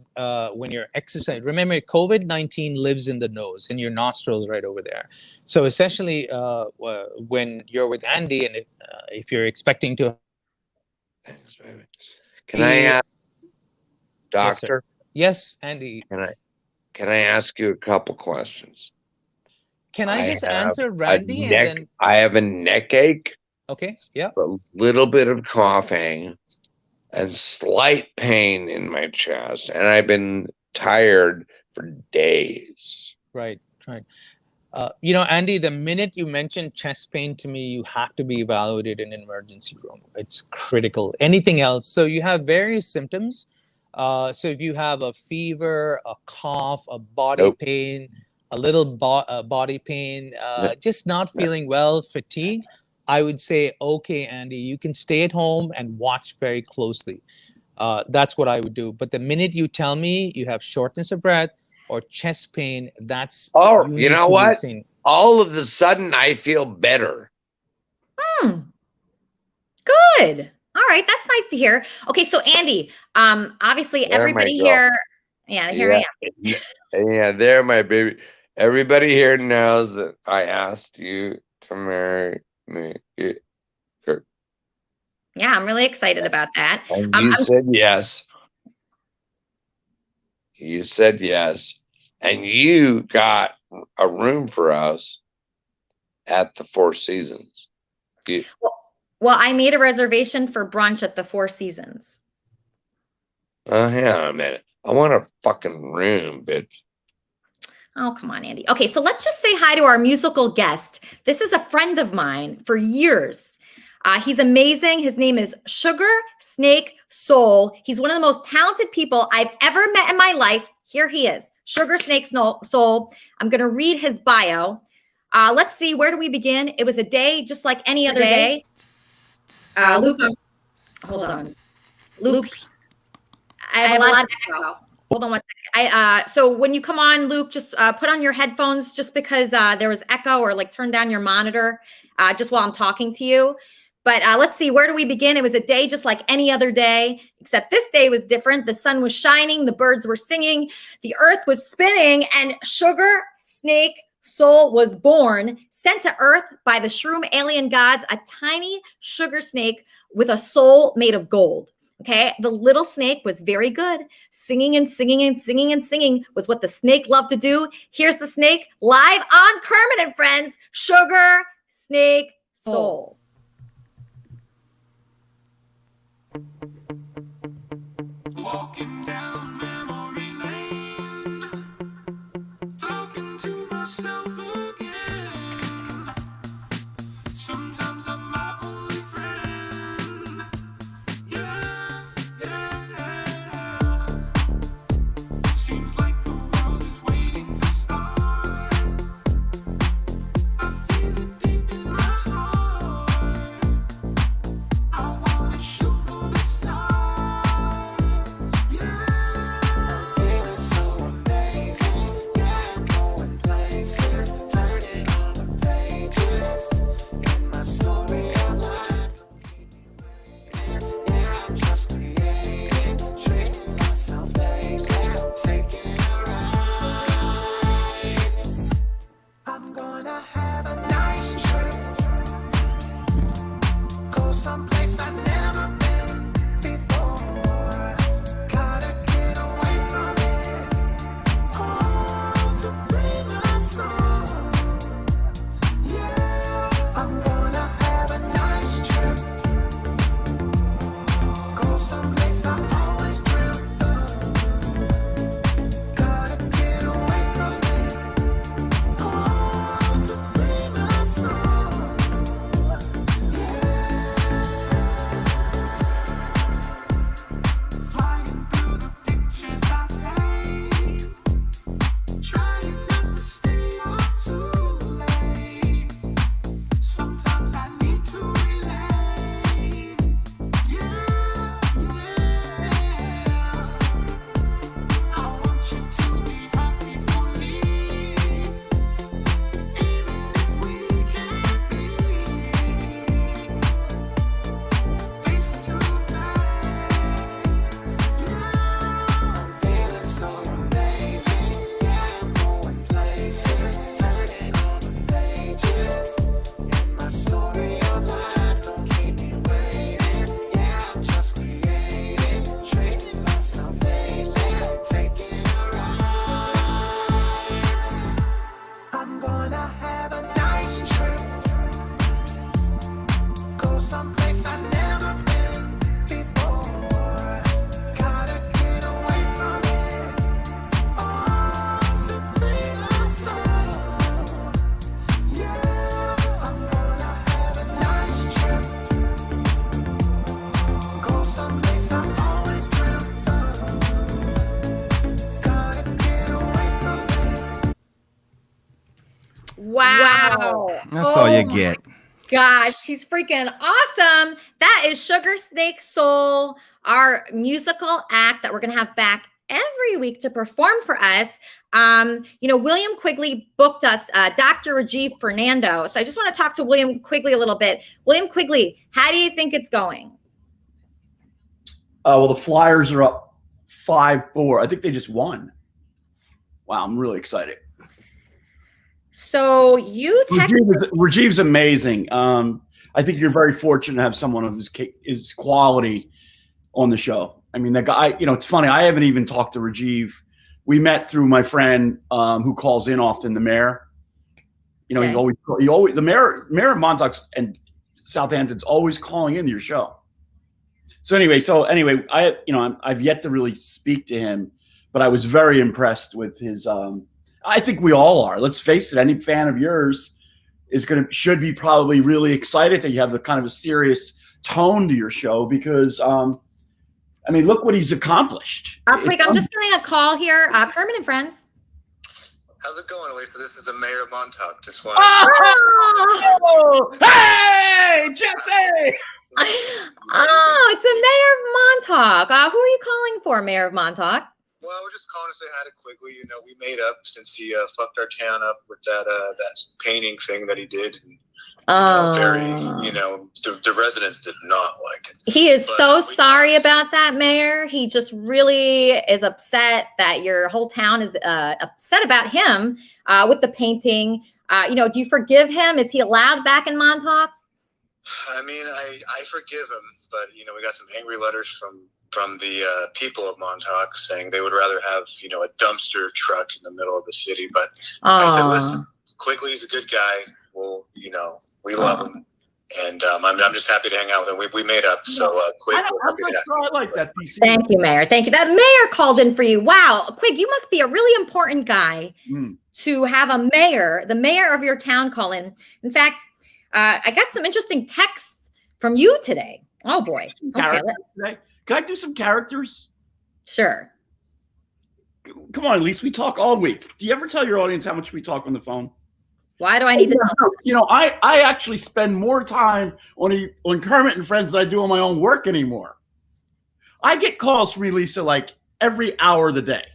L: exercising. Remember, COVID-19 lives in the nose, in your nostrils, right over there. So essentially, when you're with Andy, and if you're expecting to,
J: thanks, baby. Can I, doctor?
L: Yes, Andy.
J: can I ask you a couple questions?
L: Can I just
J: have
L: answer
J: a
L: Randy and
J: neck-
L: then?
J: I have a neck ache,
L: Okay, yeah.
J: a little bit of coughing, and slight pain in my chest, and I've been tired for days.
L: Right. Andy, the minute you mention chest pain to me, you have to be evaluated in an emergency room. It's critical. Anything else? So you have various symptoms. So if you have a fever, a cough, a body pain, a little body pain, just not feeling well, fatigue, I would say, okay, Andy, you can stay at home and watch very closely. That's what I would do. But the minute you tell me you have shortness of breath or chest pain, that's
J: you know what? All of a sudden, I feel better.
G: Good. All right, that's nice to hear. Okay, so Andy, obviously everybody here, here I am.
J: Yeah, there, my baby. Everybody here knows that I asked you to marry me.
G: Yeah, I'm really excited about that.
J: And you said yes. You said yes. And you got a room for us at the Four Seasons.
G: Well, I made a reservation for brunch at the Four Seasons.
J: Hang on a minute. I want a fucking room, bitch.
G: Oh, come on, Andy. Okay, so let's just say hi to our musical guest. This is a friend of mine for years. He's amazing. His name is Sugar Snake Soul. He's one of the most talented people I've ever met in my life. Here he is, Sugar Snake Soul. I'm going to read his bio. Let's see, where do we begin? It was a day just like any other day. Luke, hold on. Luke, I have a lot of echo. Hold on one second. So when you come on, Luke, just put on your headphones just because there was echo, or like turn down your monitor just while I'm talking to you. But let's see, where do we begin? It was a day just like any other day, except this day was different. The sun was shining, the birds were singing, the earth was spinning, and Sugar Snake Soul was born, sent to earth by the shroom alien gods, a tiny sugar snake with a soul made of gold. Okay, the little snake was very good. Singing and singing and singing and singing was what the snake loved to do. Here's the snake live on Kermit and Friends, Sugar Snake Soul.
N: Walking down memory lane, talking to myself again. Sometimes I'm my only friend. Yeah. Seems like the world is waiting to start. I feel it deep in my heart. I wanna shoot for the stars. Feeling so amazing, yeah, going places, turning
G: Wow.
E: That's all you
G: my
E: get.
G: Gosh, she's freaking awesome. That is Sugar Snake Soul, our musical act that we're going to have back every week to perform for us. William Quigley booked us, Dr. Rajiv Fernando. So I just want to talk to William Quigley a little bit. William Quigley, how do you think it's going?
O: Well, the Flyers are up 5-4. I think they just won. Wow, I'm really excited.
G: So you
O: Rajiv's amazing. I think you're very fortunate to have someone of his quality on the show. I mean, the guy, it's funny. I haven't even talked to Rajiv. We met through my friend who calls in often, the mayor. He always the mayor of Montauk and Southampton's always calling into your show. So anyway, I've yet to really speak to him, but I was very impressed with his. I think we all are. Let's face it. Any fan of yours should be probably really excited that you have the kind of a serious tone to your show because, look what he's accomplished.
G: Quick, I'm just getting a call here. Kermit and Friends.
H: How's it going, Elisa? This is the mayor of Montauk. Just want.
O: Oh! Hey, Jesse!
G: Oh, it's the mayor of Montauk. Who are you calling for, Mayor of Montauk?
H: Well, we're just calling to say hi to Quigley. We made up since he fucked our town up with that painting thing that he did. And, the residents did not like it.
G: He is so sorry about that, Mayor. He just really is upset that your whole town is upset about him with the painting. Do you forgive him? Is he allowed back in Montauk?
H: I forgive him, but we got some angry letters from the people of Montauk saying they would rather have a dumpster truck in the middle of the city. But I said, listen, Quigley's a good guy. Well, we love him, and I'm just happy to hang out with him. We made up, so Quig.
O: I like that PC.
G: Thank you, Mayor. Thank you. That mayor called in for you. Wow, Quig, you must be a really important guy to have a mayor, the mayor of your town, call in. In fact, I got some interesting texts from you today. Oh boy. Okay.
O: Can I do some characters?
G: Sure.
O: Come on, Elise. We talk all week. Do you ever tell your audience how much we talk on the phone?
G: Why do I need to know?
O: I actually spend more time on Kermit and Friends than I do on my own work anymore. I get calls from Elisa like every hour of the day.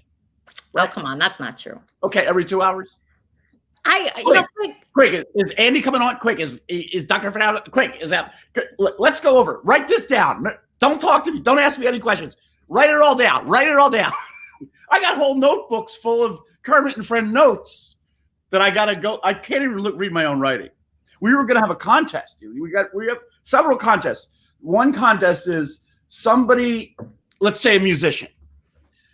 G: Oh, come on. That's not true.
O: Okay, every 2 hours? Quick, is Andy coming on? Quick, is Dr. Fernando? Quick, is that? Let's go over. Write this down. Don't talk to me. Don't ask me any questions. Write it all down. I got whole notebooks full of Kermit and Friend notes that I got to go. I can't even read my own writing. We were going to have a contest, dude. We have several contests. One contest is somebody, let's say a musician,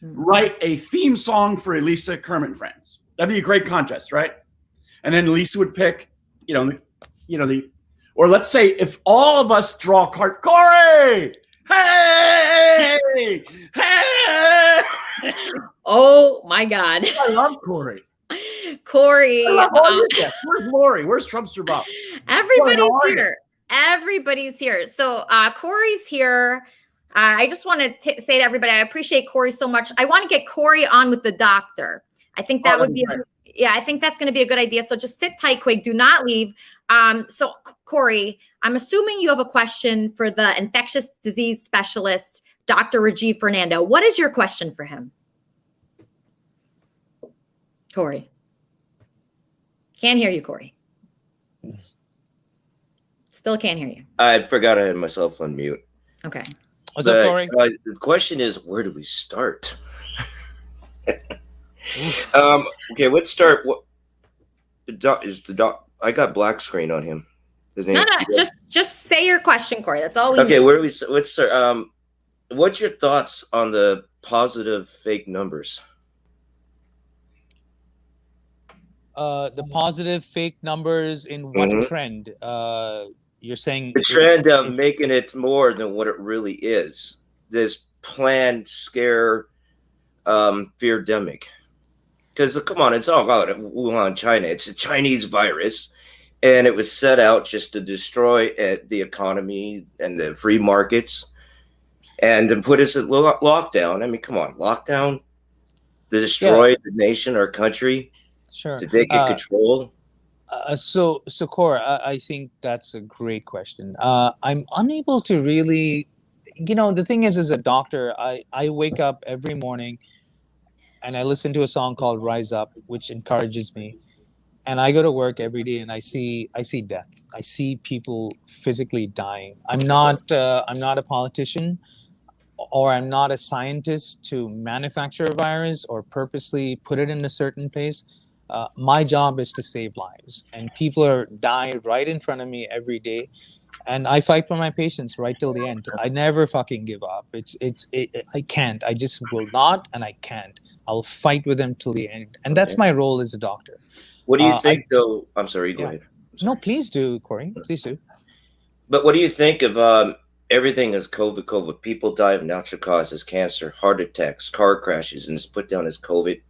O: write a theme song for Elisa, Kermit and Friends. That'd be a great contest, right? And then Elisa would pick, or let's say if all of us draw Corey, hey, hey.
G: Oh my God.
O: I love Corey.
G: Corey.
O: Where's Lori? Where's Trumpster Bob?
G: Everybody's here. Everybody's here. So Corey's here. I just want to say to everybody, I appreciate Corey so much. I want to get Corey on with the doctor. I think that would be, I think that's going to be a good idea. So just sit tight, Quig. Do not leave. So Corey, I'm assuming you have a question for the infectious disease specialist, Dr. Rajiv Fernando. What is your question for him? Corey. Can't hear you, Corey. Still can't hear you.
P: I forgot I had myself on mute.
G: Okay.
L: What's up, Corey?
P: The question is, where do we start? Okay, let's start. What is the doc? I got black screen on him.
G: No, just say your question, Corey. That's all we
P: Okay,
G: need.
P: where do we? Let's start. What's your thoughts on the positive fake numbers?
L: The positive fake numbers in what trend? You're saying
P: The trend of making it more than what it really is. This planned scare, fear-demic. Because come on, it's all out of Wuhan, China. It's a Chinese virus, and it was set out just to destroy the economy and the free markets, and to put us in lockdown. I mean, come on, lockdown to destroy the nation or country,
L: sure,
P: to take control.
L: So Cora, I think that's a great question. I'm unable to really, the thing is, as a doctor, I wake up every morning and I listen to a song called Rise Up, which encourages me. And I go to work every day and I see death. I see people physically dying. I'm not a politician, or I'm not a scientist to manufacture a virus or purposely put it in a certain place. My job is to save lives, and people are dying right in front of me every day. And I fight for my patients right till the end. I never fucking give up. I can't. I just will not, and I can't. I'll fight with them till the end, and that's my role as a doctor.
P: What do you think, though? I'm sorry, go ahead.
L: No, please do, Corey. Please do.
P: But what do you think of everything is COVID? People die of natural causes, cancer, heart attacks, car crashes, and it's put down as COVID.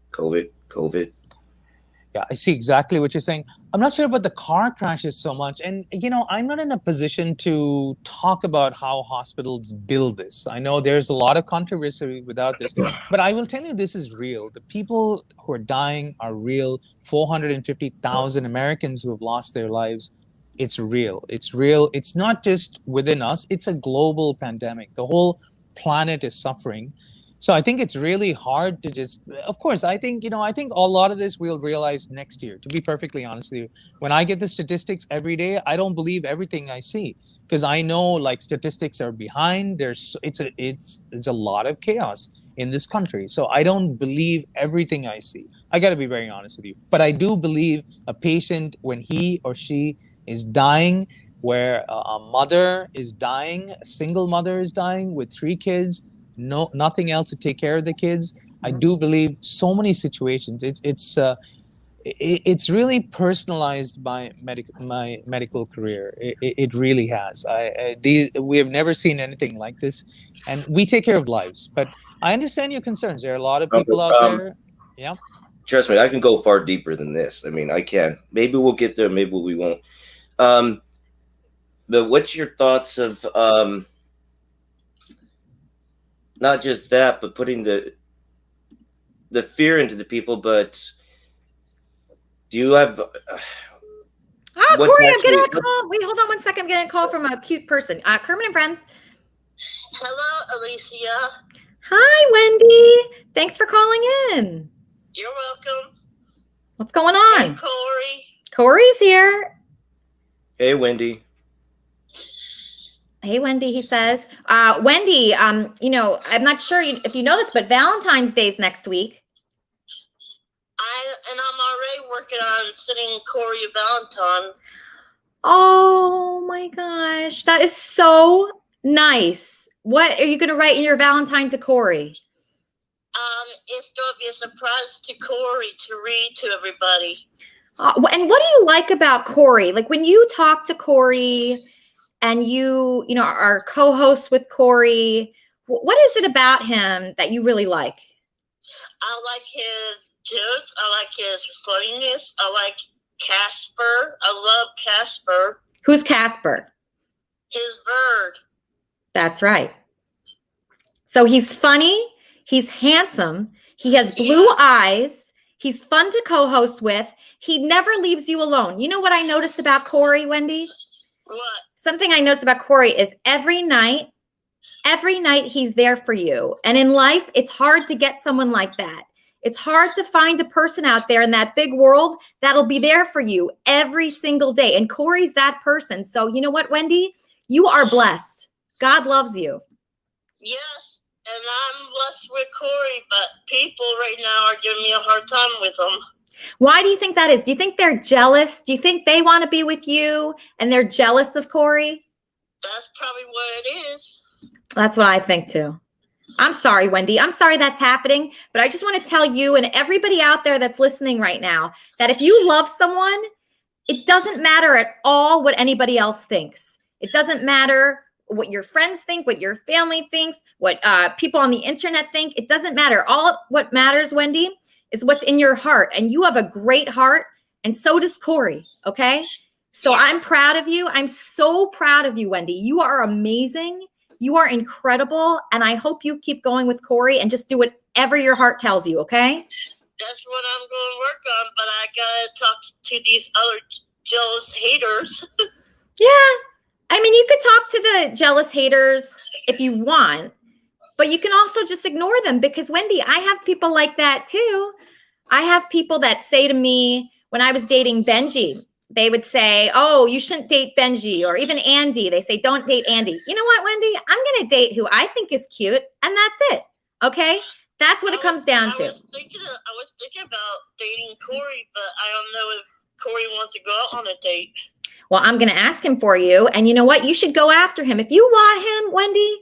L: Yeah, I see exactly what you're saying. I'm not sure about the car crashes so much. And, I'm not in a position to talk about how hospitals bill this. I know there's a lot of controversy without this, but I will tell you this is real. The people who are dying are real. 450,000 Americans who have lost their lives. It's real. It's real. It's not just within us. It's a global pandemic. The whole planet is suffering. So I think it's really hard to just, of course, I think a lot of this we'll realize next year, to be perfectly honest with you. When I get the statistics every day, I don't believe everything I see, because I know statistics are behind. It's a lot of chaos in this country. So I don't believe everything I see. I got to be very honest with you. But I do believe a patient, when he or she is dying, where a mother is dying, a single mother is dying with 3 kids, nothing else to take care of the kids. I do believe so many situations. It's really personalized by my medical career. It really has. We have never seen anything like this, and we take care of lives. But I understand your concerns. There are a lot of people out there. Yeah.
P: Trust me, I can go far deeper than this. I mean, I can. Maybe we'll get there. Maybe we won't. But what's your thoughts of not just that, but putting the fear into the people? But do you have?
G: Corey, I'm getting a call. Wait, hold on one second. I'm getting a call from a cute person. Kermit and Friends.
M: Hello, Alicia.
G: Hi, Wendy. Thanks for calling in.
M: You're welcome.
G: What's going on?
M: Hey, Corey.
G: Corey's here.
P: Hey, Wendy.
G: Hey, Wendy, he says. Wendy, I'm not sure if you know this, but Valentine's Day is next week.
M: I'm already working on sending Corey a Valentine.
G: Oh my gosh, that is so nice. What are you going to write in your Valentine to Corey?
M: It's going to be a surprise to Corey to read to everybody.
G: And what do you like about Corey? Like when you talk to Corey and you are co-host with Corey, what is it about him that you really like?
M: I like his jokes. I like his funniness. I like Casper. I love Casper.
G: Who's Casper?
M: His bird.
G: That's right. So he's funny. He's handsome. He has blue eyes. He's fun to co-host with. He never leaves you alone. You know what I noticed about Corey, Wendy?
M: What?
G: Something I noticed about Corey is every night he's there for you. And in life, it's hard to get someone like that. It's hard to find a person out there in that big world that'll be there for you every single day. And Corey's that person. So you know what, Wendy? You are blessed. God loves you.
M: Yes, and I'm blessed with Corey, but people right now are giving me a hard time with him.
G: Why do you think that is? Do you think they're jealous? Do you think they want to be with you and they're jealous of Corey?
M: That's probably what it is.
G: That's what I think too. I'm sorry, Wendy. I'm sorry that's happening, but I just want to tell you and everybody out there that's listening right now that if you love someone, it doesn't matter at all what anybody else thinks. It doesn't matter what your friends think, what your family thinks, what people on the internet think. It doesn't matter. All what matters, Wendy, is what's in your heart. And you have a great heart, and so does Corey, okay? So I'm proud of you. I'm so proud of you, Wendy. You are amazing. You are incredible, and I hope you keep going with Corey and just do whatever your heart tells you, okay?
M: That's what I'm going to work on, but I got to talk to these other jealous haters.
G: Yeah. I mean, you could talk to the jealous haters if you want, but you can also just ignore them because, Wendy, I have people like that too. I have people that say to me when I was dating Benji, they would say, oh, you shouldn't date Benji, or even Andy. They say, don't date Andy. You know what, Wendy? I'm going to date who I think is cute, and that's it. Okay? That's what it comes down to.
M: I was thinking about dating Corey, but I don't know if Corey wants to go out on a date.
G: Well, I'm going to ask him for you. And you know what? You should go after him. If you want him, Wendy,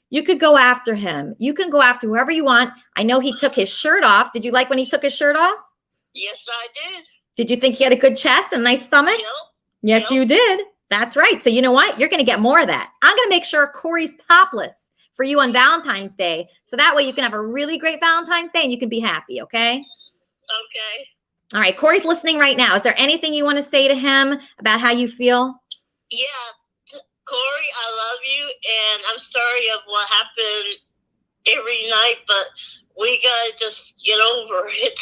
G: you could go after him. You can go after whoever you want. I know he took his shirt off. Did you like when he took his shirt off?
M: Yes, I did.
G: Did you think he had a good chest and a nice stomach?
M: Yep.
G: Yes, you did. That's right. So you know what? You're going to get more of that. I'm going to make sure Corey's topless for you on Valentine's Day. So that way you can have a really great Valentine's Day and you can be happy, okay?
M: Okay.
G: All right. Corey's listening right now. Is there anything you want to say to him about how you feel?
M: Yeah, Corey, I love you, and I'm sorry of what happened every night, but we got to just get over it.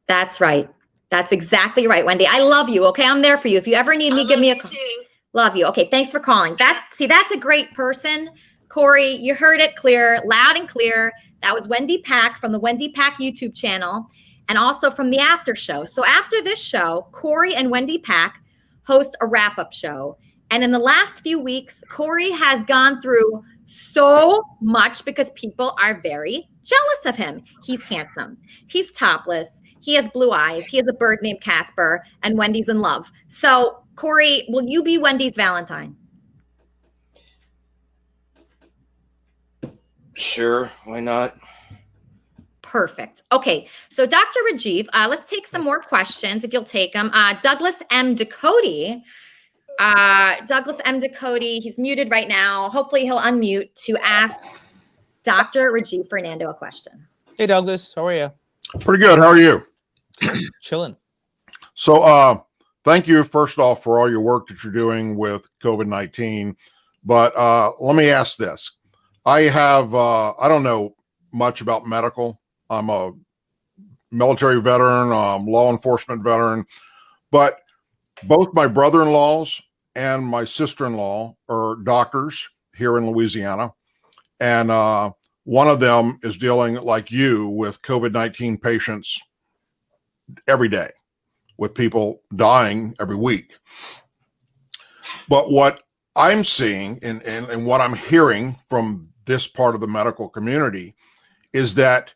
G: That's right. That's exactly right, Wendy. I love you. Okay. I'm there for you. If you ever need me, give me a call. Love you. Okay. Thanks for calling. That's a great person. Corey, you heard it clear, loud and clear. That was Wendy Pack from the Wendy Pack YouTube channel and also from the after show. So after this show, Corey and Wendy Pack host a wrap-up show. And in the last few weeks, Corey has gone through so much because people are very jealous of him. He's handsome. He's topless. He has blue eyes. He has a bird named Casper, and Wendy's in love. So, Corey, will you be Wendy's Valentine?
P: Sure, why not?
G: Perfect. Okay, so Dr. Rajiv, let's take some more questions if you'll take them. Douglas M. Ducote. He's muted right now. Hopefully he'll unmute to ask Dr. Rajiv Fernando a question.
L: Hey, Douglas, how are you?
Q: Pretty good. How are you?
L: Chilling.
Q: So, thank you, first off, for all your work that you're doing with COVID-19. But let me ask this. I don't know much about medical. I'm a military veteran, law enforcement veteran, but both my brother-in-laws and my sister-in-law are doctors here in Louisiana. And one of them is dealing, like you, with COVID-19 patients every day, with people dying every week. But what I'm seeing and what I'm hearing from this part of the medical community is that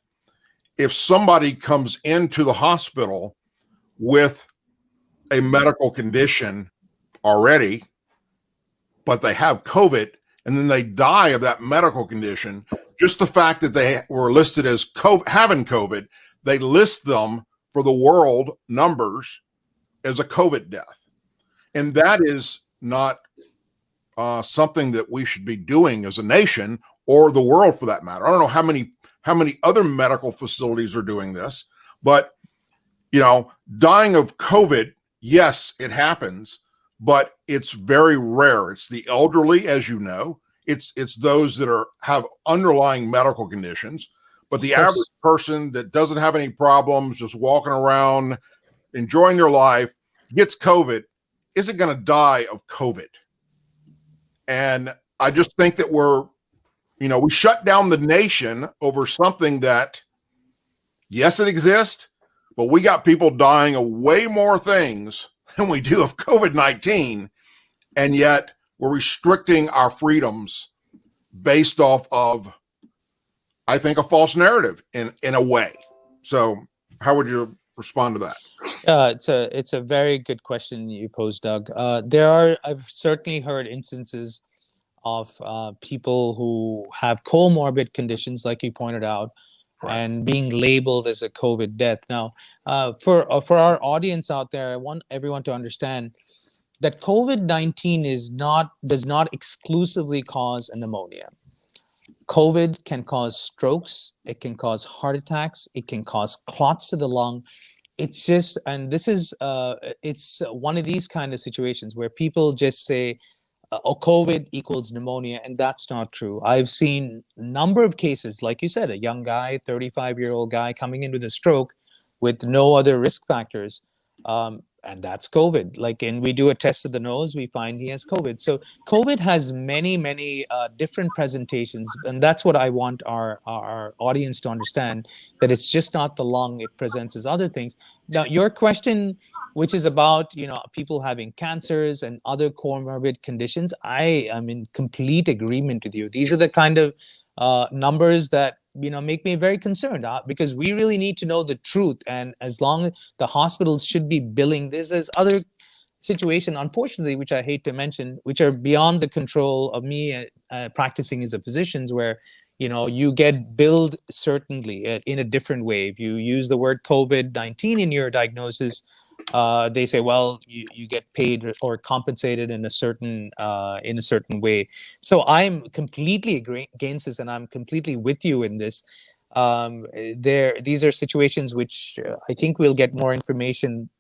Q: if somebody comes into the hospital with a medical condition already, but they have COVID, and then they die of that medical condition, just the fact that they were listed as having COVID, they list them for the world numbers as a COVID death. And that is not something that we should be doing as a nation or the world for that matter. I don't know how many other medical facilities are doing this, but dying of COVID, yes, it happens, but it's very rare. It's the elderly, as you know. It's those that have underlying medical conditions, but the average person that doesn't have any problems, just walking around, enjoying their life, gets COVID, isn't going to die of COVID. And I just think that we shut down the nation over something that, yes, it exists, but we got people dying of way more things than we do of COVID-19. And yet we're restricting our freedoms based off of, I think, a false narrative in a way. So how would you respond to that?
L: It's a very good question you posed, Doug. I've certainly heard instances of people who have comorbid conditions, like you pointed out, and being labeled as a COVID death. Now, for our audience out there, I want everyone to understand that COVID-19 does not exclusively cause a pneumonia. COVID can cause strokes, it can cause heart attacks, it can cause clots to the lung. It's just, and this is, it's one of these kind of situations where people just say, COVID equals pneumonia, and that's not true. I've seen a number of cases, like you said, a young guy, 35-year-old guy coming in with a stroke with no other risk factors. and that's COVID. Like, and we do a test of the nose, we find he has COVID. So COVID has many different presentations, and that's what I want our audience to understand, that it's just not the lung, it presents as other things. Now, your question, which is about, people having cancers and other comorbid conditions, I am in complete agreement with you. These are the kind of numbers that make me very concerned, because we really need to know the truth. And as long as the hospitals should be billing, there's other situation, unfortunately, which I hate to mention, which are beyond the control of me practicing as a physician, where you get billed certainly in a different way. If you use the word COVID-19 in your diagnosis, they say, well, you get paid or compensated in a certain way. So I'm completely against this, and I'm completely with you in this. These are situations which I think we'll get more information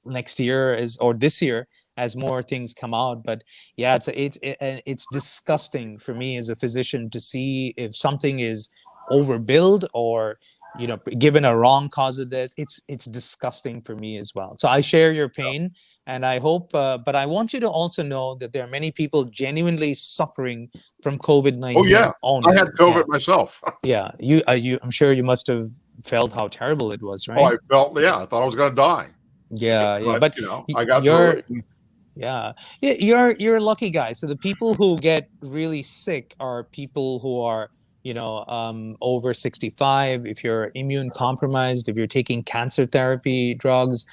L: next year or this year as more things come out. But yeah, it's disgusting for me as a physician to see if something is overbilled or given a wrong cause of death. It's disgusting for me as well. So I share your pain, and I hope, but I want you to also know that there are many people genuinely suffering from COVID-19.
Q: Oh yeah,
L: only.
Q: I had COVID myself.
L: Yeah, I'm sure you must have felt how terrible it was, right?
Q: Oh, I thought I was going to die.
L: Yeah, but
Q: I got through it.
L: Yeah, you're a lucky guy. So the people who get really sick are people who are over 65, if you're immune compromised, if you're taking cancer therapy drugs,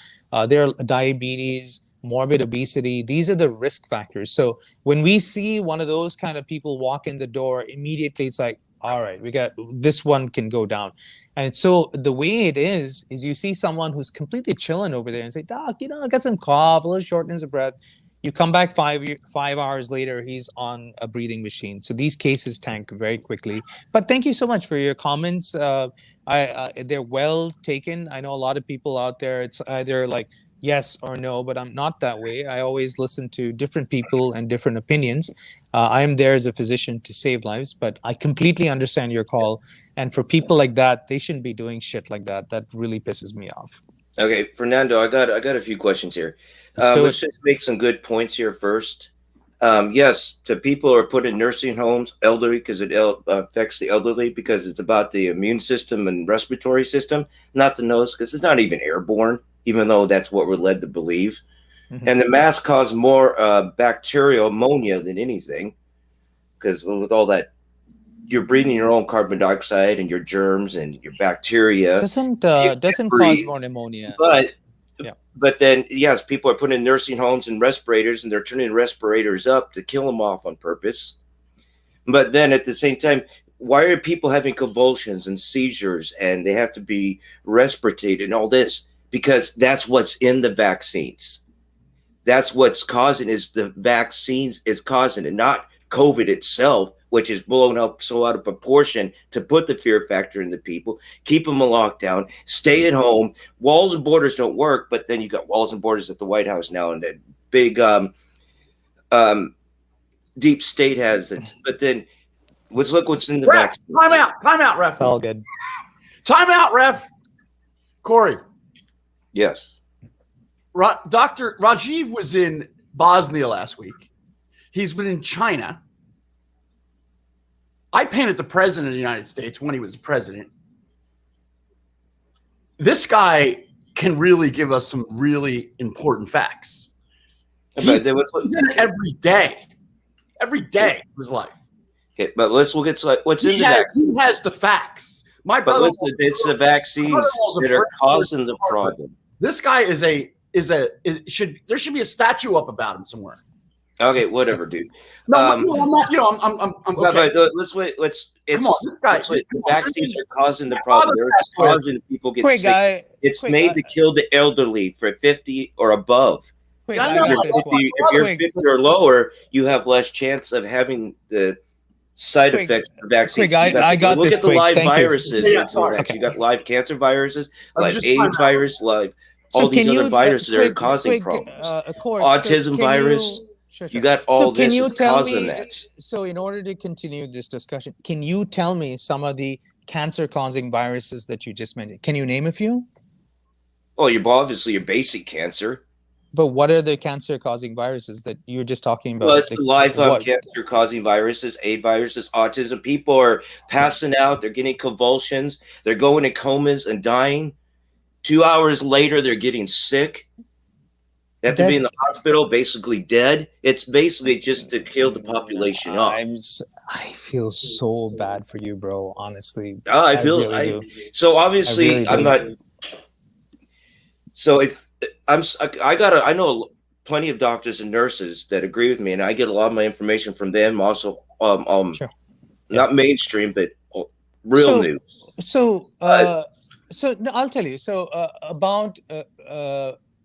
L: there are diabetes, morbid obesity. These are the risk factors. So when we see one of those kind of people walk in the door, immediately it's like, all right, we got this one can go down. And so the way it is you see someone who's completely chilling over there and say, doc, I got some cough, a little shortness of breath. You come back 5 hours later, he's on a breathing machine. So these cases tank very quickly. But thank you so much for your comments. They're well taken. I know a lot of people out there, it's either like yes or no, but I'm not that way. I always listen to different people and different opinions. I am there as a physician to save lives, but I completely understand your call. And for people like that, they shouldn't be doing shit like that. That really pisses me off.
P: Okay, Fernando, I got a few questions here. Let's just make some good points here first. Yes, the people are put in nursing homes, elderly, because it affects the elderly, because it's about the immune system and respiratory system, not the nose, because it's not even airborne, even though that's what we're led to believe. Mm-hmm. And the mask cause more bacterial pneumonia than anything, because with all that, you're breathing your own carbon dioxide and your germs and your bacteria.
L: Doesn't cause more pneumonia.
P: But then, yes, people are put in nursing homes and respirators, and they're turning respirators up to kill them off on purpose. But then at the same time, why are people having convulsions and seizures, and they have to be respirated and all this? Because that's what's in the vaccines. That's what's causing is the vaccines is causing it, not COVID itself, which is blown up so out of proportion to put the fear factor in the people, keep them in lockdown, stay at home. Walls and borders don't work, but then you got walls and borders at the White House now, and that big deep state has it. But then let's look what's in the vaccine.
O: Time out, ref.
L: It's all good.
O: Time out, ref. Corey.
P: Yes.
O: Dr. Rajiv was in Bosnia last week. He's been in China. I painted the president of the United States when he was president. This guy can really give us some really important facts. He's in every day of his life.
P: Okay, but let's look at what's in the vaccine.
O: He has the facts.
P: But listen, it's the vaccines that are causing the problem.
O: This guy there should be a statue up about him somewhere.
P: Okay, whatever, dude.
O: No, I'm not. I'm okay.
P: But let's wait. The vaccines are causing the problem. They're causing people get sick. It's made to kill the elderly for 50 or above. If you're 50 or lower, you have less chance of having the side effects of the vaccine.
L: I got
P: look
L: this.
P: At the live
L: Thank
P: viruses. You got live cancer viruses, live AIDS virus, live all these other viruses that are causing problems. Autism virus.
L: Sure.
P: You got all this causing that.
L: So in order to continue this discussion, can you tell me some of the cancer-causing viruses that you just mentioned? Can you name a few?
P: Well, obviously your basic cancer.
L: But what are the cancer-causing viruses that you were just talking about?
P: Well, it's the live
L: what?
P: cancer-causing viruses, AIDS viruses, autism. People are passing out. They're getting convulsions. They're going in comas and dying. 2 hours later, they're getting sick. They have to be in the hospital, basically dead. It's basically just to kill the population off.
L: I feel so bad for you, bro. Honestly,
P: I really do. So obviously,
L: really
P: I'm
L: do.
P: not. So if I know plenty of doctors and nurses that agree with me, and I get a lot of my information from them. Also, not mainstream, but real news.
L: So no, I'll tell you. So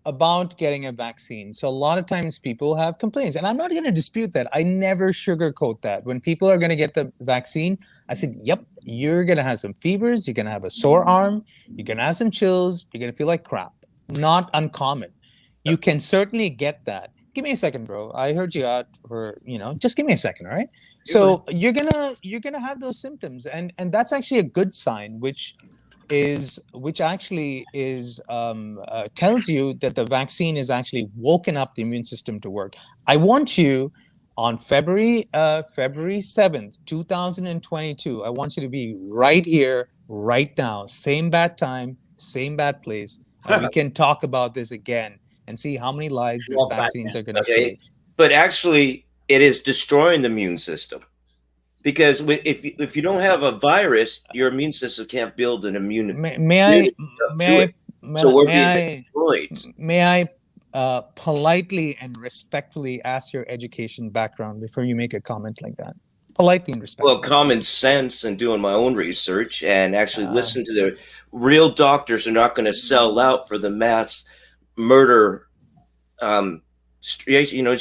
L: about getting a vaccine. So a lot of times people have complaints, and I'm not going to dispute that. I never sugarcoat that. When people are going to get the vaccine, I said, yep, you're going to have some fevers, you're going to have a sore arm, you're going to have some chills, you're going to feel like crap. Not uncommon. You can certainly get that. Give me a second, bro. I heard you out for, just give me a second, all right? So you're gonna have those symptoms, and that's actually a good sign, which actually tells you that the vaccine is actually woken up the immune system to work. I want you on February 7th, 2022. I want you to be right here, right now, same bad time, same bad place. We can talk about this again and see how many lives these vaccines are going to save.
P: But actually, it is destroying the immune system. Because if you don't have a virus, your immune system can't build an immunity.
L: May I politely and respectfully ask your education background before you make a comment like that? Politely and respectfully.
P: Well, common sense and doing my own research and actually listen to the real doctors are not going to sell out for the mass murder. It's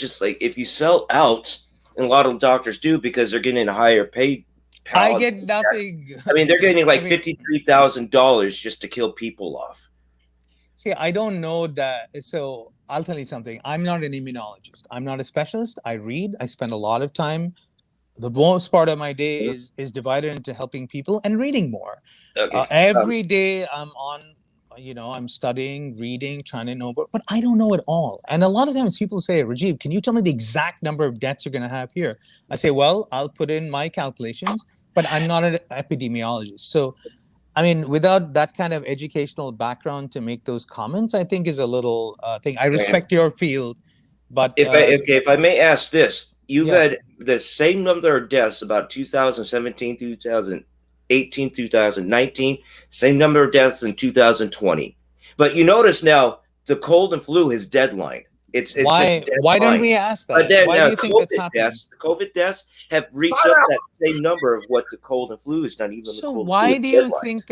P: just like if you sell out. And a lot of doctors do because they're getting higher pay.
L: I get nothing.
P: I mean, they're getting like $53,000 just to kill people off.
L: See, I don't know that. So I'll tell you something. I'm not an immunologist. I'm not a specialist. I read. I spend a lot of time. The most part of my day is divided into helping people and reading more.
P: Okay.
L: Every day I'm on. I'm studying, reading, trying to know, but I don't know it all. And a lot of times people say, Rajiv, can you tell me the exact number of deaths you're going to have here? I say, well, I'll put in my calculations, but I'm not an epidemiologist. So, I mean, without that kind of educational background to make those comments, I think is a little thing. I respect your field, but...
P: If I may ask this, you've had the same number of deaths about 2017, 2018, 2019, same number of deaths in 2020. But you notice now the cold and flu is deadline. It's
L: why don't we ask that?
P: But then
L: why do you think that's happening?
P: The COVID deaths have reached up that same number of what the cold and flu is, not even
L: so
P: the cold
L: why
P: flu
L: do you
P: deadlines.
L: think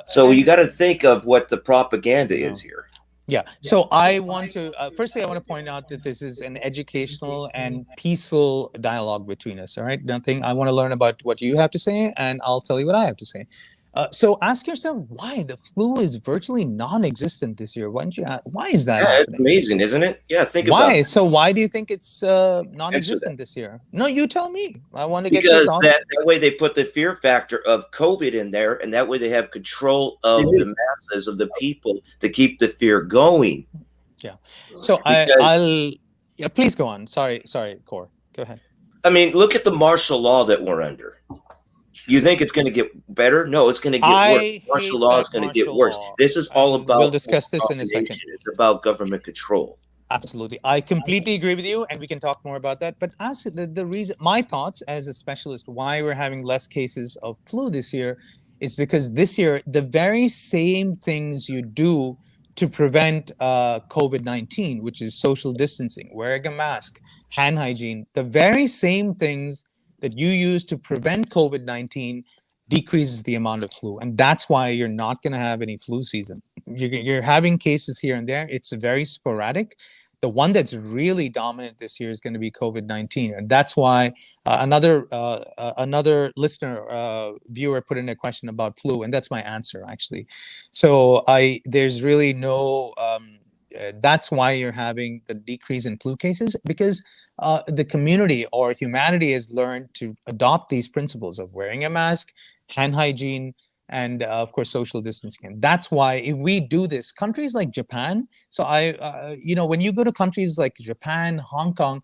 P: so you got to think of what the propaganda is here.
L: Yeah. So I want to, firstly, I want to point out that this is an educational and peaceful dialogue between us. All right. Nothing. I want to learn about what you have to say, and I'll tell you what I have to say. So ask yourself why the flu is virtually non-existent this year. Why is that happening?
P: It's amazing, isn't it? Yeah. Think
L: why?
P: about it.
L: So why do you think it's non-existent this year? No, you tell me. I want to get your
P: Because
L: thoughts.
P: that way they put the fear factor of COVID in there, and that way they have control of the masses of the people to keep the fear going.
L: Yeah. So please go on. Sorry, Cor. Go ahead.
P: I mean, look at the martial law that we're under. You think it's going to get better? No, it's going to get worse. Martial law is going to get worse. This is all about.
L: We'll discuss this in a second.
P: It's about government control.
L: Absolutely. I completely agree with you, and we can talk more about that. But ask the reason, my thoughts as a specialist, why we're having less cases of flu this year is because this year, the very same things you do to prevent COVID-19, which is social distancing, wearing a mask, hand hygiene, the very same things that you use to prevent COVID-19 decreases the amount of flu. And that's why you're not going to have any flu season. You're having cases here and there. It's very sporadic. The one that's really dominant this year is going to be COVID-19. And that's why another listener, viewer put in a question about flu, and that's my answer, actually. So there's really no... that's why you're having the decrease in flu cases, because the community or humanity has learned to adopt these principles of wearing a mask, hand hygiene, and of course social distancing. And that's why if we do this, countries like Japan, so when you go to countries like Japan, Hong Kong,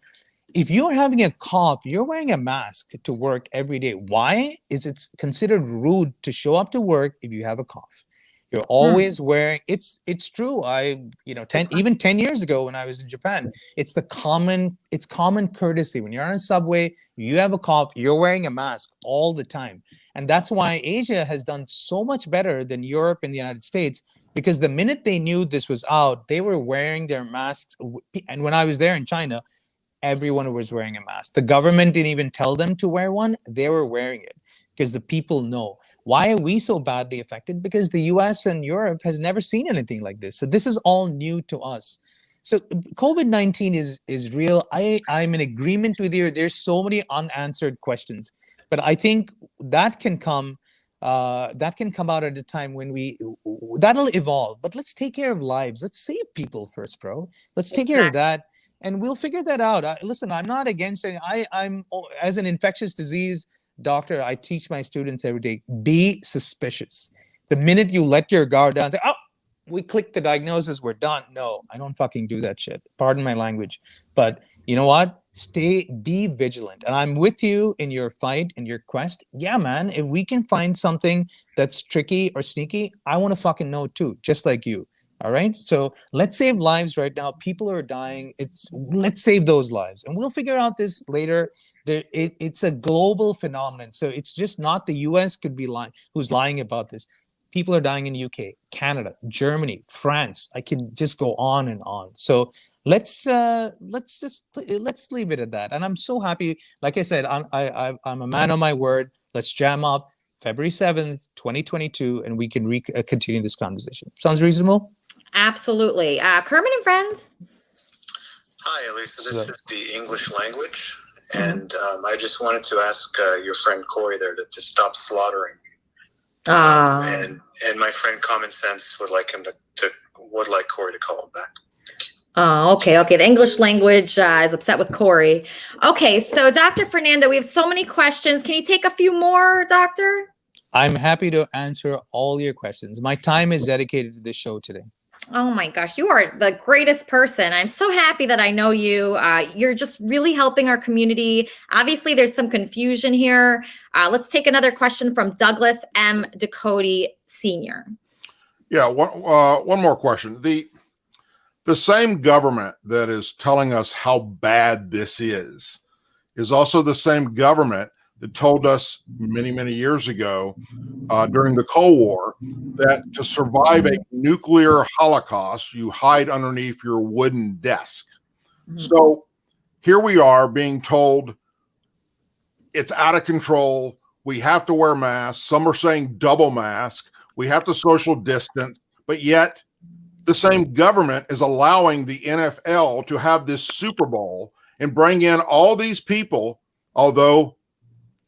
L: if you're having a cough, you're wearing a mask to work every day. Why is it considered rude to show up to work if you have a cough? You're always wearing, it's true. 10 years ago when I was in Japan, it's common courtesy. When you're on a subway, you have a cough, you're wearing a mask all the time. And that's why Asia has done so much better than Europe and the United States, because the minute they knew this was out, they were wearing their masks. And when I was there in China, everyone was wearing a mask. The government didn't even tell them to wear one. They were wearing it because the people know. Why are we so badly affected? Because the US and Europe has never seen anything like this. So this is all new to us. So COVID-19 is real. I'm in agreement with you. There's so many unanswered questions, but I think that can come out at a time when that'll evolve. But let's take care of lives. Let's save people first, bro. Let's take care of that. And we'll figure that out. Listen, I'm not against it. I'm as an infectious disease doctor, I teach my students every day, be suspicious. The minute you let your guard down, say, oh, we clicked the diagnosis, we're done. No, I don't fucking do that shit. Pardon my language. But you know what? Be vigilant. And I'm with you in your fight, in your quest. Yeah, man, if we can find something that's tricky or sneaky, I want to fucking know too, just like you. All right. So let's save lives right now. People are dying. Let's save those lives, and we'll figure out this later. It's a global phenomenon. So it's just not the US could be lying, who's lying about this. People are dying in UK, Canada, Germany, France. I can just go on and on. So let's leave it at that. And I'm so happy. Like I said, I'm a man of my word. Let's jam up February 7th, 2022, and we can continue this conversation. Sounds reasonable?
G: Absolutely. Kermit and Friends.
H: Hi, Elisa. This is the English language. And I just wanted to ask your friend Corey there to stop slaughtering. And my friend Common Sense would like Corey to call him back.
G: Oh, okay. The English language is upset with Corey. Okay, so Dr. Fernando, we have so many questions. Can you take a few more, Doctor?
L: I'm happy to answer all your questions. My time is dedicated to this show today.
G: Oh my gosh, you are the greatest person. I'm so happy that I know you. You're just really helping our community. Obviously, there's some confusion here. Let's take another question from Douglas M. Ducote Sr.
Q: Yeah, one more question. The same government that is telling us how bad this is also the same government that told us many, many years ago during the Cold War that to survive a nuclear holocaust, you hide underneath your wooden desk. So here we are being told it's out of control. We have to wear masks. Some are saying double mask. We have to social distance, but yet the same government is allowing the NFL to have this Super Bowl and bring in all these people, although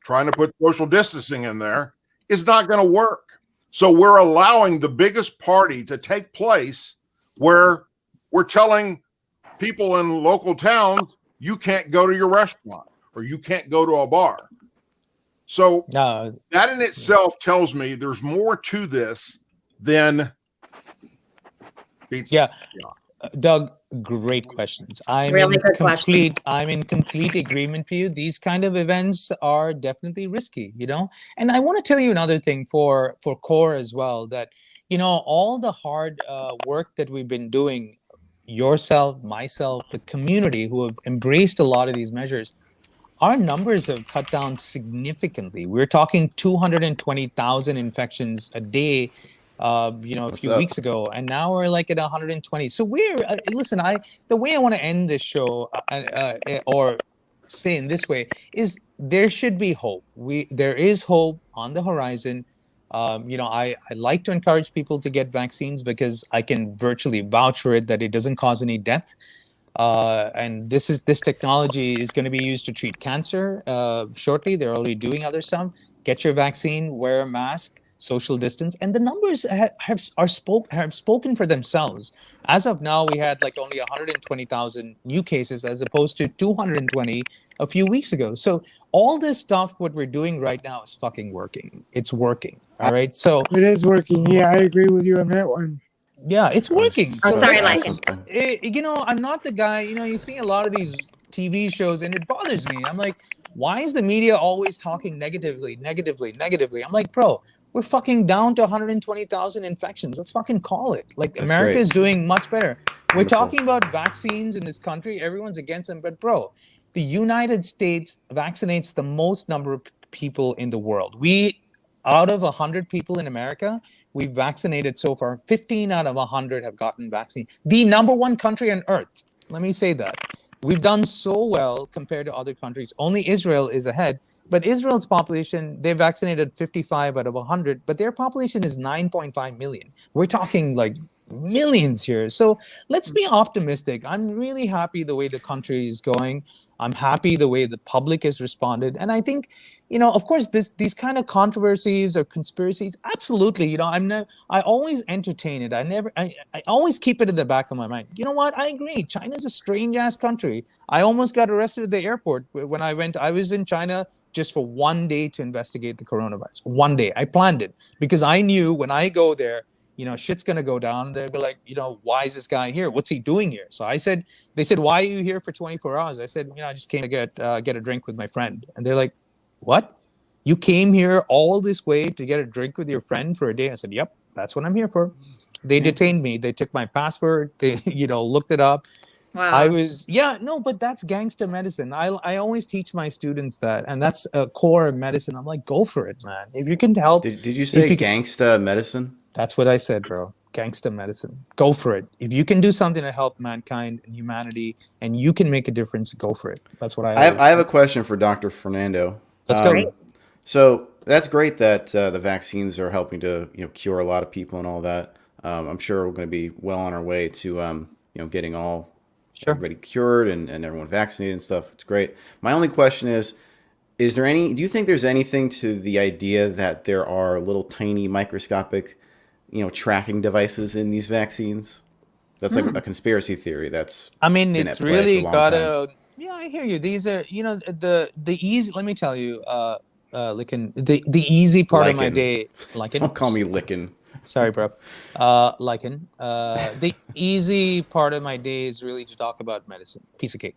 Q: trying to put social distancing in there is not going to work. So we're allowing the biggest party to take place where we're telling people in local towns, you can't go to your restaurant or you can't go to a bar. So that in itself tells me there's more to this than
L: pizza. Doug, great questions. I'm in complete agreement for you. These kind of events are definitely risky, And I want to tell you another thing for CORE as well, that, all the hard work that we've been doing, yourself, myself, the community who have embraced a lot of these measures, our numbers have cut down significantly. We're talking 220,000 infections a day a few weeks ago, and now we're like at 120. So we're the way I want to end this show or say in this way is there should be hope. There is hope on the horizon. I like to encourage people to get vaccines because I can virtually vouch for it that it doesn't cause any death. And this technology is going to be used to treat cancer shortly. They're already doing other stuff. Get your vaccine, wear a mask, social distance, and the numbers have spoken for themselves. As of now, we had like only 120,000 new cases as opposed to 220 a few weeks ago. So all this stuff, what we're doing right now is fucking working. It's working. All right. So
R: it is working. Yeah, I agree with you on that one.
L: yeah, it's working.
G: Oh,
L: So
G: sorry,
L: let's
G: Lycan.
L: just, you know, I'm not the guy, you know, you see a lot of these TV shows and it bothers me. I'm like, why is the media always talking negatively? I'm like, bro, we're fucking down to 120,000 infections. Let's fucking call it. Like,
S: That's
L: America
S: great.
L: is doing much better. We're
S: Wonderful.
L: talking about vaccines in this country. Everyone's against them. But, bro, the United States vaccinates the most number of people in the world. Out of 100 people in America, we've vaccinated so far. 15 out of 100 have gotten vaccine. The number one country on earth. Let me say that. We've done so well compared to other countries. Only Israel is ahead. But Israel's population, they vaccinated 55 out of 100, but their population is 9.5 million. We're talking like millions here. So let's be optimistic. I'm really happy the way the country is going. I'm happy the way the public has responded. And I think, you know, of course, these kind of controversies or conspiracies, absolutely, you know, I always entertain it. I always keep it in the back of my mind. You know what? I agree. China's a strange ass country. I almost got arrested at the airport when I was in China just for one day to investigate the coronavirus. One day. I planned it because I knew when I go there, you know, shit's going to go down. They'll be like, you know, why is this guy here? What's he doing here? So they said, why are you here for 24 hours? I said, you know, I just came to get a drink with my friend. And they're like, what? You came here all this way to get a drink with your friend for a day? I said, yep, that's what I'm here for. They detained me. They took my passport. They, you know, looked it up.
G: Wow.
L: But that's gangster medicine. I always teach my students that, and that's a core of medicine. I'm like, go for it, man. If you can help.
S: Did you say gangsta medicine?
L: That's what I said, bro. Gangster medicine. Go for it. If you can do something to help mankind and humanity, and you can make a difference, go for it. That's what
S: I have a question for Dr. Fernando.
L: Let's go.
S: So that's great that the vaccines are helping to cure a lot of people and all that. I'm sure we're going to be well on our way to getting everybody cured and everyone vaccinated and stuff. It's great. My only question is there do you think there's anything to the idea that there are little tiny microscopic tracking devices in these vaccines? That's like a conspiracy theory that's
L: it's really gotta I hear you. These are the easy, let me tell you, Lycan, the easy part of my day, Lycan.
S: Don't call me Lycan.
L: Sorry, bro. Lycan. The easy part of my day is really to talk about medicine. Piece of cake.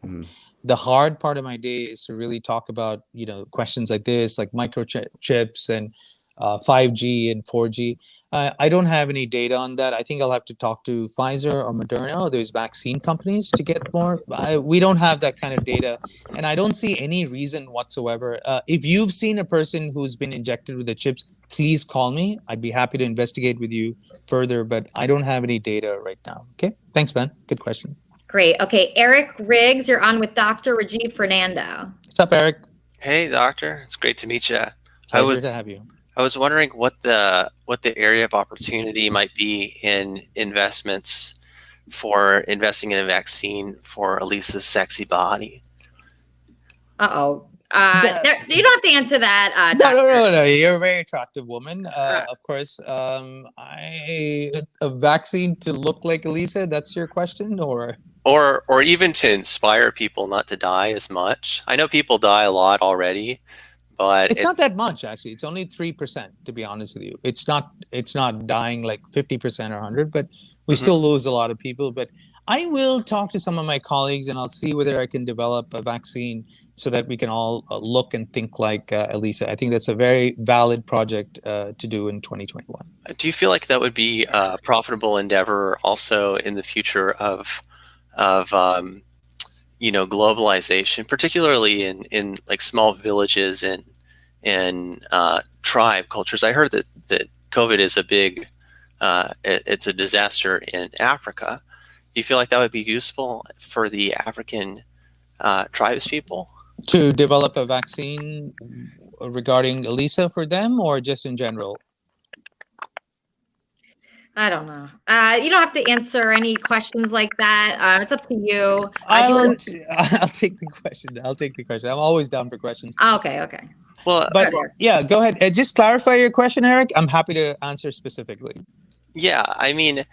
L: The hard part of my day is to really talk about, questions like this, like microchips and 5G and 4G. I don't have any data on that. I think I'll have to talk to Pfizer or Moderna or those vaccine companies to get more. We don't have that kind of data, and I don't see any reason whatsoever. If you've seen a person who's been injected with the chips, please call me. I'd be happy to investigate with you further, but I don't have any data right now. Okay, thanks, man. Good question.
G: Great. Okay, Eric Riggs, you're on with Dr. Rajiv Fernando.
L: What's up, Eric?
T: Hey, doctor. It's great to meet you.
L: Pleasure to have you.
T: I was wondering what the area of opportunity might be in investments for investing in a vaccine for Elisa's sexy body.
G: You don't have to answer that.
L: No. You're a very attractive woman. Of course. A vaccine to look like Elisa. That's your question, or
T: even to inspire people not to die as much. I know people die a lot already. But
L: it's not that much, actually. It's only 3%, to be honest with you. It's not dying like 50% or 100, but we still lose a lot of people. But I will talk to some of my colleagues and I'll see whether I can develop a vaccine so that we can all look and think like Elisa. I think that's a very valid project to do in 2021.
T: Do you feel like that would be a profitable endeavor also in the future of globalization, particularly in like small villages and tribe cultures? I heard that COVID is a big, it's a disaster in Africa. Do you feel like that would be useful for the African tribes people?
L: To develop a vaccine regarding Elisa for them, or just in general?
G: I don't know. You don't have to answer any questions like that. It's up to you.
L: I'll take the question. I'm always down for questions.
G: Okay.
T: Well,
L: but yeah, go ahead. Just clarify your question, Eric. I'm happy to answer specifically.
T: Yeah, I mean,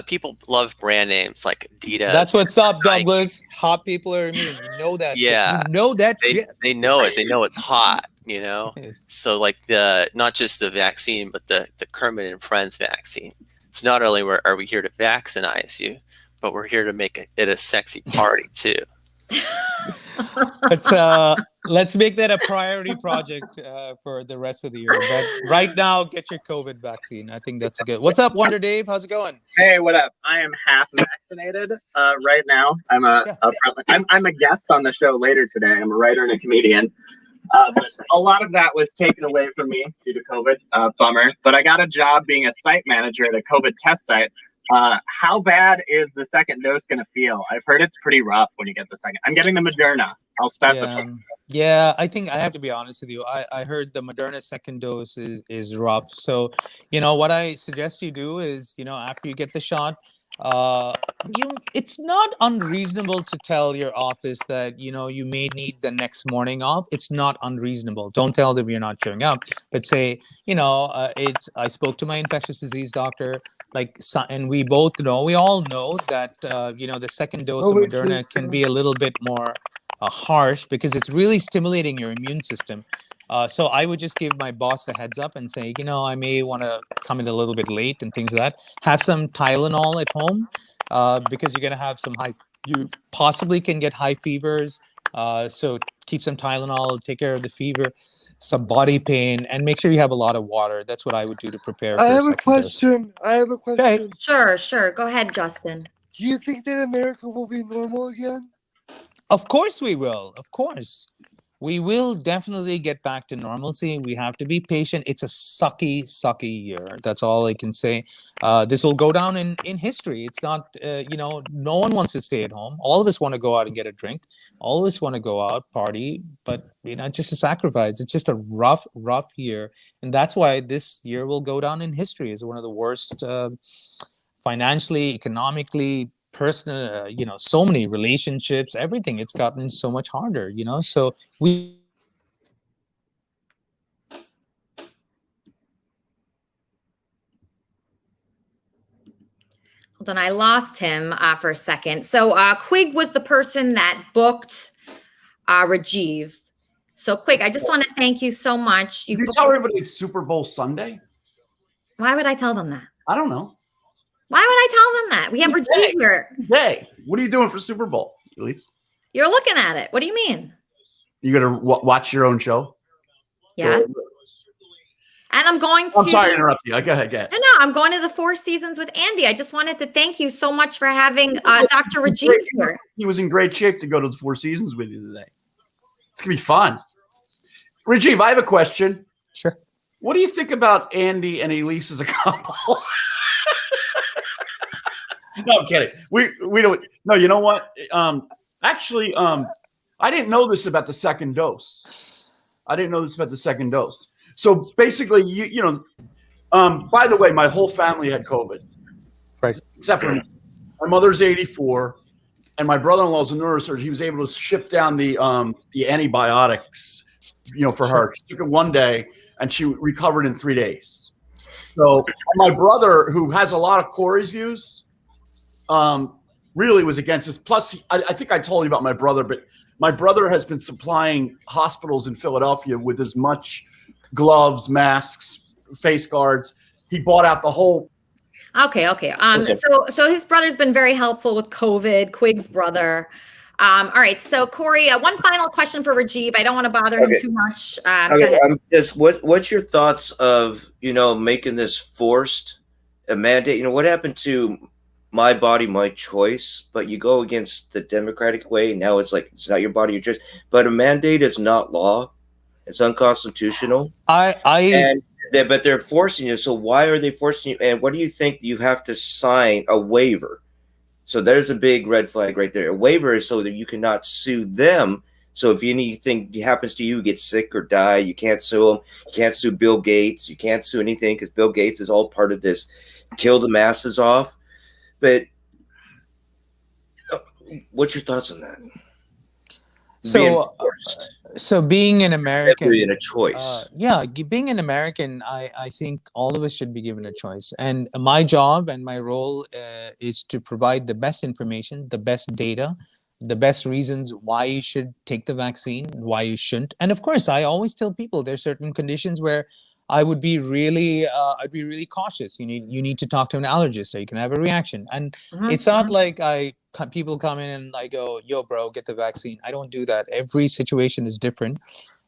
T: people love brand names like Adidas.
L: That's what's up, Douglas. Hot people are immune. You know that.
T: Yeah,
L: you know that.
T: They know it. They know it's hot. you know? So like the not just the vaccine, but the Kermit and Friends vaccine. It's not only are we here to vaccinize you, but we're here to make it a sexy party too.
L: Let's make that a priority project for the rest of the year. But right now, get your COVID vaccine. I think that's good. What's up, Wonder Dave? How's it going?
U: Hey, what up? I am half vaccinated right now. I'm I'm a guest on the show later today. I'm a writer and a comedian. But a lot of that was taken away from me due to COVID. Bummer. But I got a job being a site manager at a COVID test site. How bad is the second dose going to feel? I've heard it's pretty rough when you get the second. I'm getting the Moderna. I'll specify.
L: Yeah, I think I have to be honest with you. I heard the Moderna second dose is rough. So, what I suggest you do is, after you get the shot, it's not unreasonable to tell your office that you may need the next morning off. It's not unreasonable. Don't tell them you're not showing up, but say I spoke to my infectious disease doctor, and we all know that the second dose of Moderna can be a little bit more harsh because it's really stimulating your immune system. So I would just give my boss a heads up and say, I may want to come in a little bit late and things like that. Have some Tylenol at home because you're going to have you possibly can get high fevers. So keep some Tylenol, take care of the fever, some body pain, and make sure you have a lot of water. That's what I would do to prepare for
R: I have
L: a
R: a question. I have a question.
G: Sure. Go ahead, Justin.
R: Do you think that America will be normal again?
L: Of course we will. Of course. We will definitely get back to normalcy. We have to be patient. It's a sucky year. That's all I can say. This will go down in history. It's not, no one wants to stay at home. All of us want to go out and get a drink. All of us want to go out, party, but it's just a sacrifice. It's just a rough year. And that's why this year will go down in history as one of the worst financially, economically, personal, so many relationships, everything. It's gotten so much harder, so we
G: Hold on, I lost him for a second. So Quig was the person that booked Rajiv. So Quig, I just want to thank you so much.
O: Did you tell everybody it's Super Bowl Sunday?
G: Why would I tell them that?
O: I don't know.
G: Why would I tell them that? We have Rajiv here.
O: Hey, what are you doing for Super Bowl, Elise?
G: You're looking at it. What do you mean?
O: You got to watch your own show?
G: Yeah. And I'm going to...
O: I'm sorry to interrupt you. Go ahead.
G: No, I'm going to the Four Seasons with Andy. I just wanted to thank you so much for having Dr. Rajiv here.
O: He was in great shape to go to the Four Seasons with you today. It's going to be fun. Rajiv, I have a question.
L: Sure.
O: What do you think about Andy and Elise as a couple? No, I'm kidding. We don't. No, you know what? Actually, I didn't know this about the second dose. So basically, by the way, my whole family had COVID,
L: right?
O: Except for me. My mother's 84, and my brother-in-law's a neurosurgeon. He was able to ship down the antibiotics, for her. She took it one day, and she recovered in 3 days. So my brother, who has a lot of Corey's views, really was against this. Plus, I think I told you about my brother, but my brother has been supplying hospitals in Philadelphia with as much gloves, masks, face guards. He bought out the whole.
G: Okay. So his brother's been very helpful with COVID. Quig's brother. All right. So Corey, one final question for Rajiv. I don't want to bother him too much. Go ahead.
P: What's your thoughts of making this forced a mandate? What happened to my body, my choice, but you go against the democratic way. Now it's like, it's not your body, your choice, but a mandate is not law. It's unconstitutional.
L: But
P: they're forcing you. So why are they forcing you? And what do you think you have to sign a waiver? So there's a big red flag right there. A waiver is so that you cannot sue them. So if anything happens to you, you get sick or die, you can't sue them. You can't sue Bill Gates. You can't sue anything because Bill Gates is all part of this kill the masses off. But what's your thoughts on that?
L: So being an American,
P: in a choice.
L: Being an American, I think all of us should be given a choice. And my job and my role is to provide the best information, the best data, the best reasons why you should take the vaccine, why you shouldn't. And of course, I always tell people there's certain conditions where I would be really, I'd be really cautious. You need to talk to an allergist so you can have a reaction. And it's not like people come in and I go, yo, bro, get the vaccine. I don't do that. Every situation is different.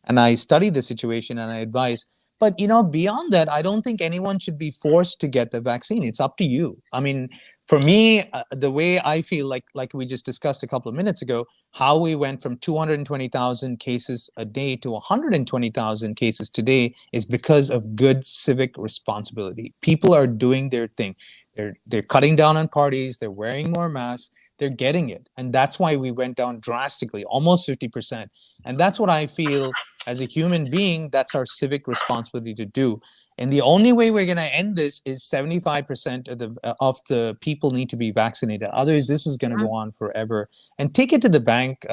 L: And I study the situation and I advise. But, beyond that, I don't think anyone should be forced to get the vaccine. It's up to you. I mean, for me, the way I feel like we just discussed a couple of minutes ago, how we went from 220,000 cases a day to 120,000 cases today is because of good civic responsibility. People are doing their thing. They're cutting down on parties. They're wearing more masks. They're getting it. And that's why we went down drastically, almost 50%. And that's what I feel as a human being, that's our civic responsibility to do. And the only way we're going to end this is 75% of the people need to be vaccinated. Otherwise, this is going to go on forever. And take it to the bank.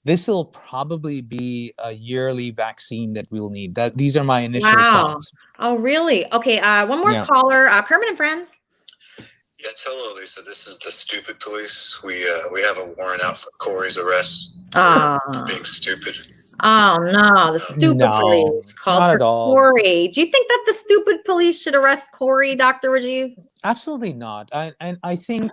L: This will probably be a yearly vaccine that we'll need. These are my initial thoughts.
G: Oh, really? Okay. One more caller. Kermit and Friends.
H: Yes, hello, Lisa. This is the stupid police. We have a warrant out for Corey's arrest for being stupid.
G: Oh no, the stupid police called for Corey. Do you think that the stupid police should arrest Corey, Dr. Rajiv?
L: Absolutely not. I think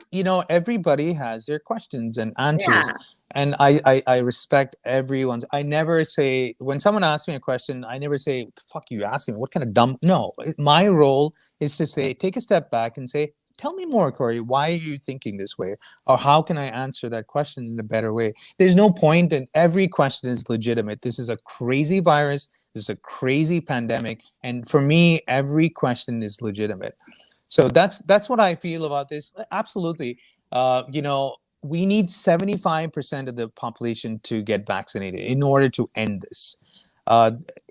L: everybody has their questions and answers.
G: Yeah.
L: And I respect everyone's. I never say, when someone asks me a question, I never say, what the fuck are you asking me? What kind of dumb? No, my role is to say, take a step back and say, tell me more, Corey. Why are you thinking this way? Or how can I answer that question in a better way? There's no point, and every question is legitimate. This is a crazy virus. This is a crazy pandemic. And for me, every question is legitimate. So that's what I feel about this. Absolutely. We need 75% of the population to get vaccinated in order to end this.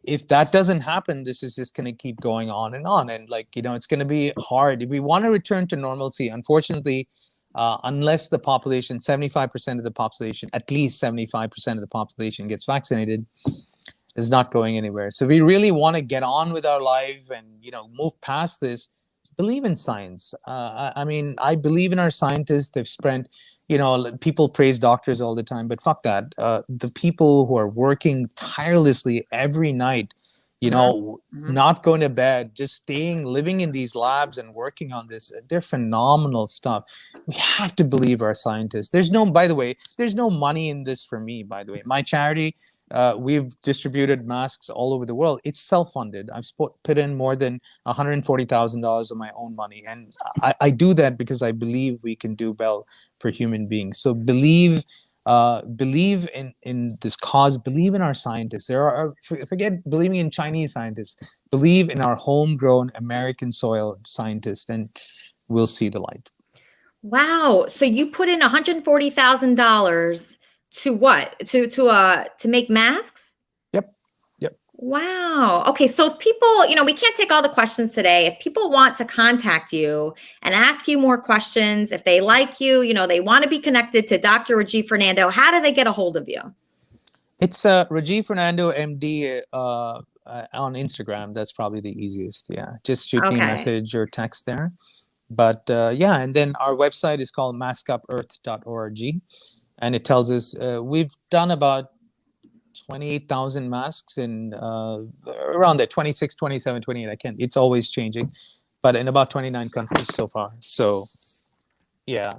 L: If that doesn't happen, this is just going to keep going on. And it's going to be hard. If we want to return to normalcy, unfortunately, unless the population, 75% of the population, at least 75% of the population gets vaccinated, is not going anywhere. So we really want to get on with our life and, move past this. Believe in science. I believe in our scientists. They've spent, people praise doctors all the time, but fuck that. The people who are working tirelessly every night, not going to bed, just living in these labs and working on this, they're phenomenal stuff. We have to believe our scientists. By the way, there's no money in this for me, by the way. My charity, we've distributed masks all over the world. It's self-funded. I've put in more than $140,000 of my own money. And I do that because I believe we can do well for human beings. So believe in this cause, believe in our scientists. Forget believing in Chinese scientists. Believe in our homegrown American soil scientists, and we'll see the light.
G: Wow. So you put in $140,000 to what? To make masks?
L: Yep.
G: Wow. Okay. So if people, we can't take all the questions today. If people want to contact you and ask you more questions, if they like you, they want to be connected to Dr. Rajiv Fernando, how do they get a hold of you?
L: It's Rajiv Fernando MD on Instagram. That's probably the easiest. Yeah. Just shoot me a message or text there. But and then our website is called maskupearth.org. And it tells us we've done about 28,000 masks in around there, 26, 27, 28. It's always changing, but in about 29 countries so far. So, yeah.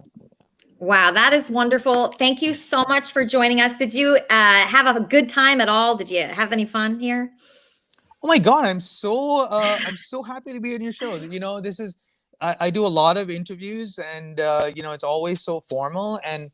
G: Wow, that is wonderful. Thank you so much for joining us. Did you have a good time at all? Did you have any fun here?
L: Oh my God, I'm so happy to be on your show. This is I do a lot of interviews, and it's always so formal. And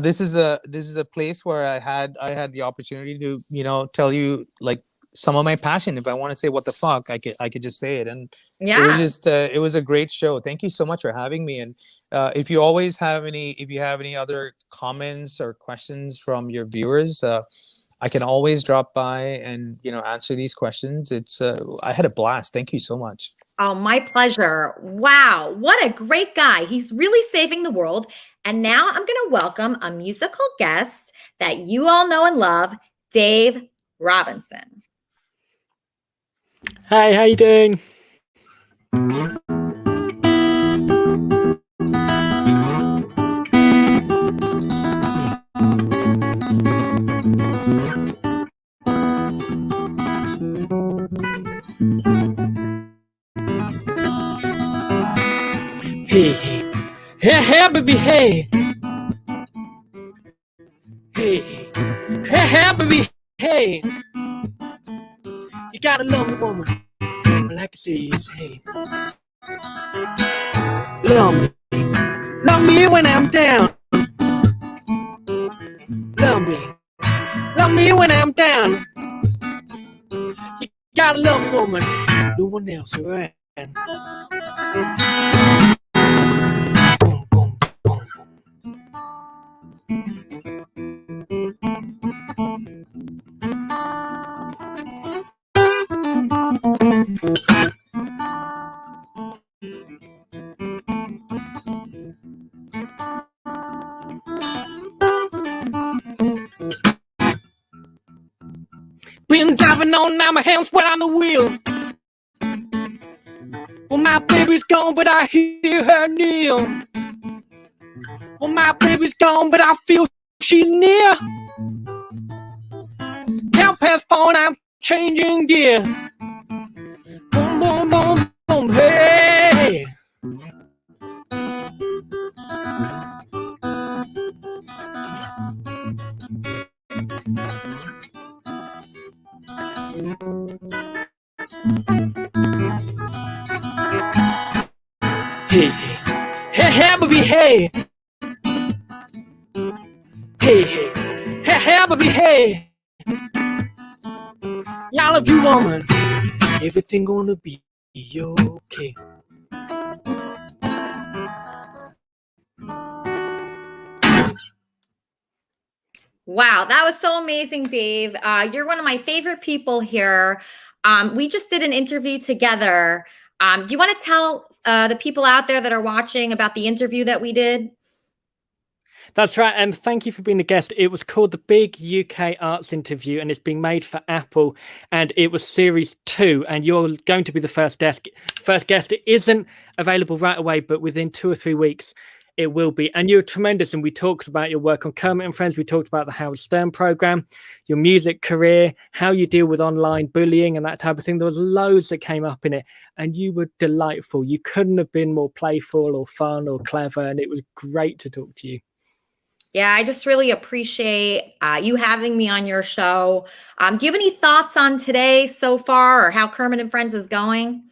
L: this is a place where I had the opportunity to tell you like some of my passion. If I want to say what the fuck, I could just say it. And it was a great show. Thank you so much for having me. And if you have any other comments or questions from your viewers, I can always drop by and answer these questions. I had a blast. Thank you so much.
G: Oh, my pleasure. Wow, what a great guy. He's really saving the world. And now I'm going to welcome a musical guest that you all know and love, Dave Robinson.
A: Hey, how you doing? Hey, hey, hey, hey, baby, hey. Hey, hey, hey, hey, baby, hey. You gotta love me, woman. Like I say, is hey. Love me. Love me when I'm down. Love me. Love me when I'm down. You gotta love me, woman. No one else around. Been driving on, now my hands wet on the wheel. Well, my baby's gone, but I hear her kneel. Well, my baby's gone, but I feel she's near. 4:10, I'm changing gear. Boom, boom, boom, boom, hey. Hey, hey, hey, baby, hey. Hey, hey, hey, hey, baby, hey. Yeah, I love you, woman. Everything gonna be okay.
G: Wow, that was so amazing, Dave. You're one of my favorite people here. We just did an interview together. Do you want to tell the people out there that are watching about the interview that we did?
A: That's right, and thank you for being a guest. It was called The Big UK Arts Interview, and it's being made for Apple, and it was series 2, and you're going to be the first guest. It isn't available right away, but within 2 or 3 weeks, it will be. And you're tremendous, and we talked about your work on Kermit and Friends. We talked about the Howard Stern program, your music career, how you deal with online bullying and that type of thing. There was loads that came up in it, and you were delightful. You couldn't have been more playful or fun or clever, and it was great to talk to you.
G: Yeah, I just really appreciate you having me on your show. Do you have any thoughts on today so far, or how Kermit and Friends is going?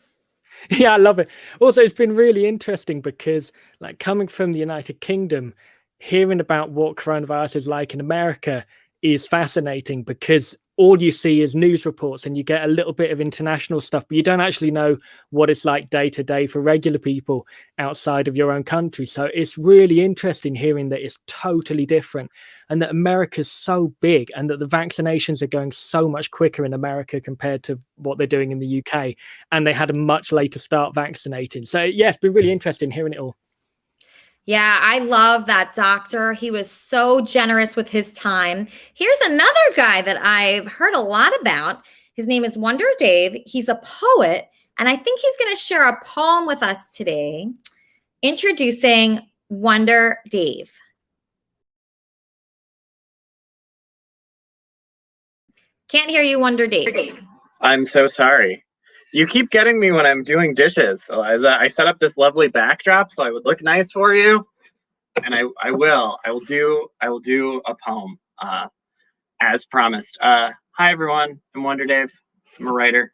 A: Yeah, I love it. Also, it's been really interesting because, like, coming from the United Kingdom, hearing about what coronavirus is like in America is fascinating, because all you see is news reports and you get a little bit of international stuff, but you don't actually know what it's like day to day for regular people outside of your own country. So it's really interesting hearing that it's totally different, and that America's so big, and that the vaccinations are going so much quicker in America compared to what they're doing in the UK. And they had a much later start vaccinating. So yeah, it's been really interesting hearing it all.
G: Yeah, I love that doctor. He was so generous with his time. Here's another guy that I've heard a lot about. His name is Wonder Dave. He's a poet, and I think he's going to share a poem with us today. Introducing Wonder Dave. Can't hear you, Wonder Dave.
U: I'm so sorry. You keep getting me when I'm doing dishes, Eliza. I set up this lovely backdrop so I would look nice for you, and I will do a poem as promised. Hi everyone, I'm Wonder Dave. I'm a writer.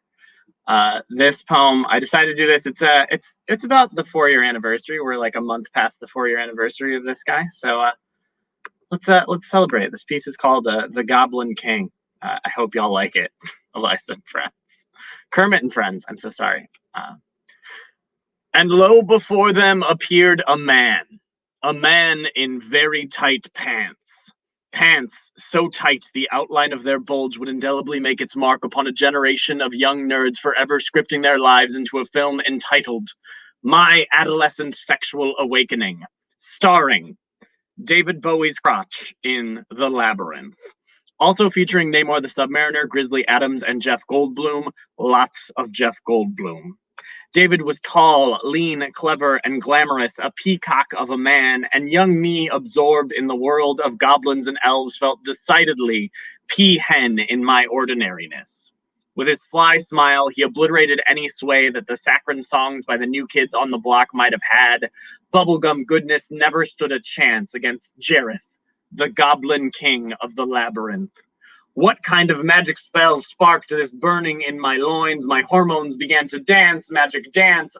U: This poem, I decided to do this. It's about the 4-year anniversary. We're like a month past the 4-year anniversary of this guy. So let's celebrate. This piece is called The Goblin King. I hope y'all like it. Eliza and Friends. Kermit and Friends, I'm so sorry. And lo, before them appeared a man in very tight pants so tight the outline of their bulge would indelibly make its mark upon a generation of young nerds forever scripting their lives into a film entitled My Adolescent Sexual Awakening, starring David Bowie's crotch in The Labyrinth. Also featuring Namor the Submariner, Grizzly Adams, and Jeff Goldblum. Lots of Jeff Goldblum. David was tall, lean, clever, and glamorous, a peacock of a man, and young me, absorbed in the world of goblins and elves, felt decidedly peahen in my ordinariness. With his sly smile, he obliterated any sway that the saccharine songs by the new kids on the block might have had. Bubblegum goodness never stood a chance against Jareth, the goblin king of the labyrinth. What kind of magic spell sparked this burning in my loins? My hormones began to dance, magic dance.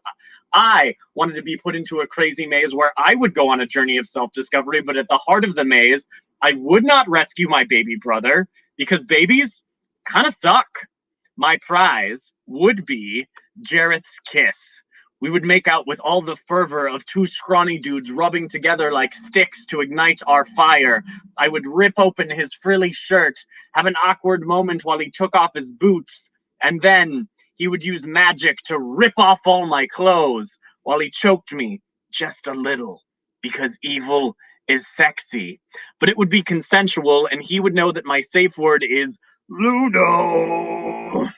U: I wanted to be put into a crazy maze where I would go on a journey of self-discovery, but at the heart of the maze, I would not rescue my baby brother, because babies kind of suck. My prize would be Jareth's kiss. We would make out with all the fervor of two scrawny dudes rubbing together like sticks to ignite our fire. I would rip open his frilly shirt, have an awkward moment while he took off his boots, and then he would use magic to rip off all my clothes while he choked me just a little, because evil is sexy. But it would be consensual, and he would know that my safe word is Ludo.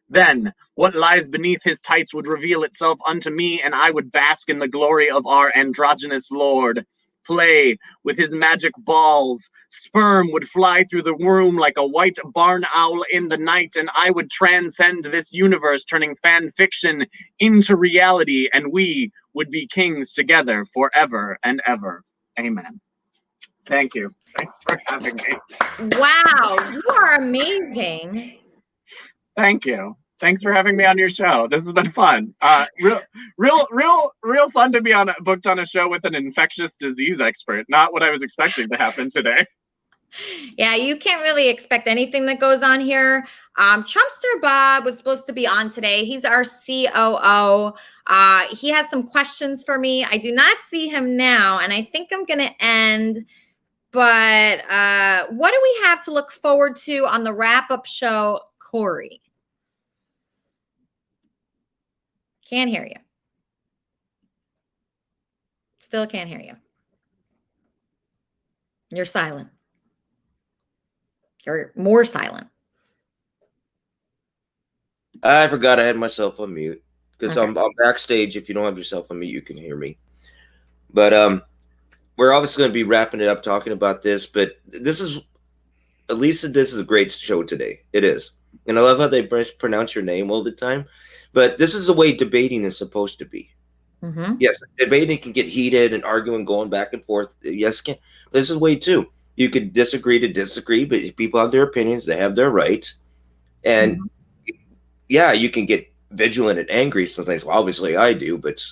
U: Then, what lies beneath his tights would reveal itself unto me, and I would bask in the glory of our androgynous lord. Play with his magic balls. Sperm would fly through the room like a white barn owl in the night, and I would transcend this universe, turning fan fiction into reality, and we would be kings together forever and ever. Amen. Thank you. Thanks for having me.
G: Wow, you are amazing.
U: Thank you. Thanks for having me on your show. This has been fun. Real fun to be booked on a show with an infectious disease expert. Not what I was expecting to happen today.
G: Yeah, you can't really expect anything that goes on here. Trumpster Bob was supposed to be on today. He's our COO. He has some questions for me. I do not see him now, and I think I'm going to end. But what do we have to look forward to on the wrap-up show, Corey? Can't hear you. Still can't hear you. You're silent. You're more silent.
P: I forgot I had myself on mute because
G: Okay.
P: I'm backstage. If you don't have yourself on mute, you can hear me. But we're obviously going to be wrapping it up talking about this. But this is, Elisa, this is a great show today. It is. And I love how they pronounce your name all the time. But this is the way debating is supposed to be.
G: Mm-hmm.
P: Yes, debating can get heated and arguing, going back and forth. Yes, can. This is way too. You could disagree to disagree, but if people have their opinions, they have their rights. And yeah, you can get vigilant and angry sometimes. Well, obviously I do, but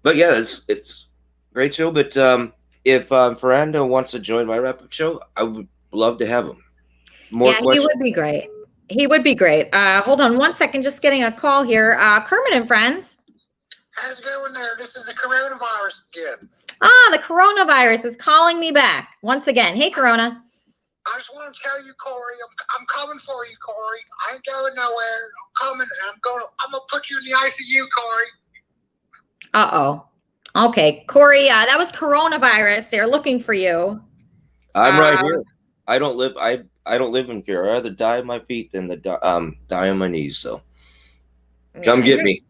P: yeah, it's a great show. But if Fernando wants to join my wrap-up show, I would love to have him. More
G: Yeah,
P: questions?
G: he would be great. He would be great. Hold on one second, just getting a call here. Kermit and friends.
K: How's it going there? This is the coronavirus again.
G: The coronavirus is calling me back once again. Hey, Corona.
K: I just want to tell you, Corey, I'm coming for you, Corey. I ain't going nowhere. I'm coming, and I'm gonna put you in the ICU, Corey.
G: Uh-oh. Okay, Corey, that was coronavirus. They're looking for you.
P: I'm right here. I don't live in fear. I'd rather die on my feet than die on my knees. So come get me.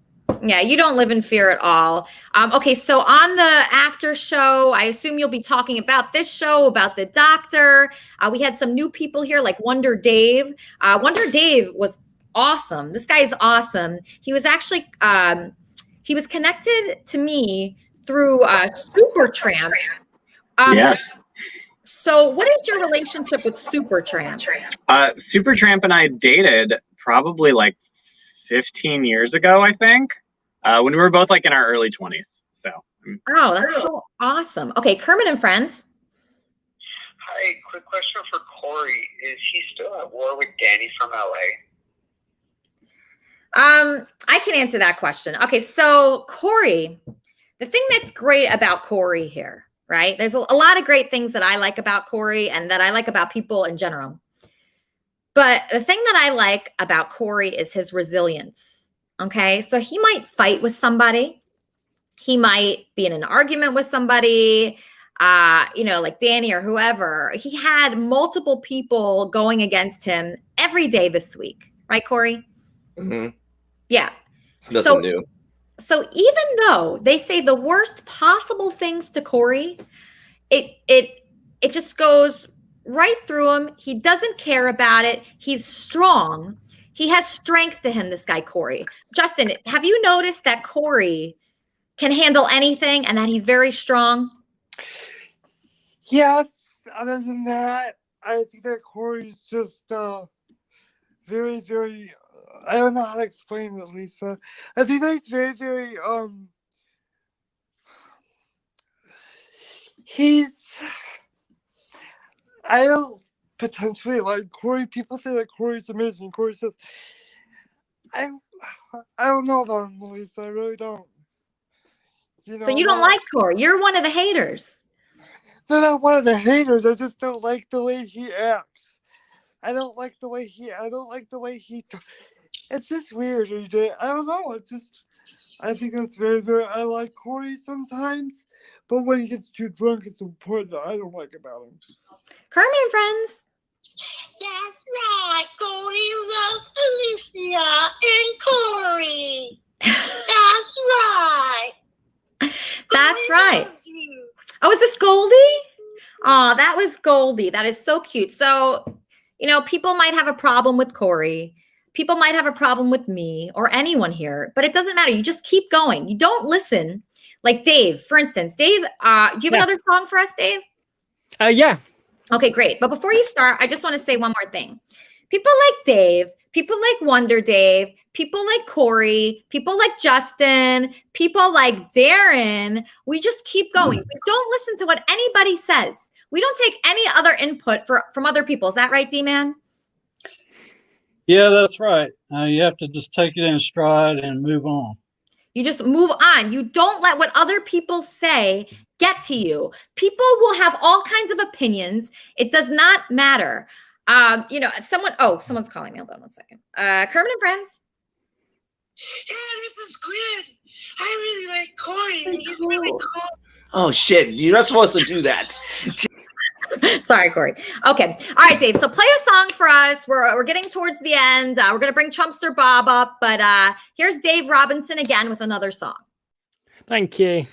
G: Yeah, you don't live in fear at all. Okay, so on the after show, I assume you'll be talking about this show, about the doctor. We had some new people here like Wonder Dave. Wonder Dave was awesome. This guy is awesome. He was actually, he was connected to me through Supertramp.
U: Yes.
G: So what is your relationship with Supertramp?
U: Supertramp and I dated probably like 15 years ago, I think, when we were both like in our early 20s. So.
G: Oh, that's so awesome. Okay, Kermit and friends.
K: Hi, quick question for Corey. Is he still at war with Danny from LA?
G: I can answer that question. Okay, so Corey, the thing that's great about Corey here, right? There's a lot of great things that I like about Corey and that I like about people in general. But the thing that I like about Corey is his resilience. Okay, so he might fight with somebody. He might be in an argument with somebody, like Danny or whoever. He had multiple people going against him every day this week. Right, Corey?
P: Mm-hmm.
G: Yeah.
P: It's nothing new.
G: So even though they say the worst possible things to Corey, it just goes right through him. He doesn't care about it. He's strong. He has strength to him, this guy, Corey. Justin, have you noticed that Corey can handle anything and that he's very strong?
R: Yes, other than that, I think that Corey's just very, very, I don't know how to explain it, Lisa. I think that he's very, very, I don't potentially like Corey. People say that Corey's amazing. Corey says, I don't know about him, Lisa. I really don't. You know,
G: So you don't like Corey. You're one of the haters.
R: I'm not one of the haters. I just don't like the way he acts. I don't like the way he. It's just weird, AJ. I don't know. It's just. I think that's very, very. I like Corey sometimes, but when he gets too drunk, it's important that I don't like about him.
G: Kermit and Friends.
M: That's right. Corey loves Alicia and Corey. That's right.
G: That's right. Oh, is this Goldie? Oh, that was Goldie. That is so cute. So, you know, people might have a problem with Corey. People might have a problem with me or anyone here, but it doesn't matter. You just keep going. You don't listen. Like Dave, for instance. Dave, do you have another song for us, Dave?
A: Yeah.
G: Okay, great. But before you start, I just want to say one more thing. People like Dave, people like Wonder Dave, people like Corey, people like Justin, people like Darren, we just keep going. We don't listen to what anybody says. We don't take any other input from other people. Is that right, D-Man?
D: Yeah, that's right. You have to just take it in stride and move on.
G: You just move on. You don't let what other people say get to you. People will have all kinds of opinions. It does not matter. You know, someone's calling me. Hold on one second. Kermit and Friends.
M: Yeah, this is good. I really like Corey. He's really cool.
P: Oh shit! You're not supposed to do that.
G: Sorry, Corey. Okay. All right, Dave. So play a song for us. We're getting towards the end. We're going to bring Chumpster Bob up, but here's Dave Robinson again with another song.
A: Thank you.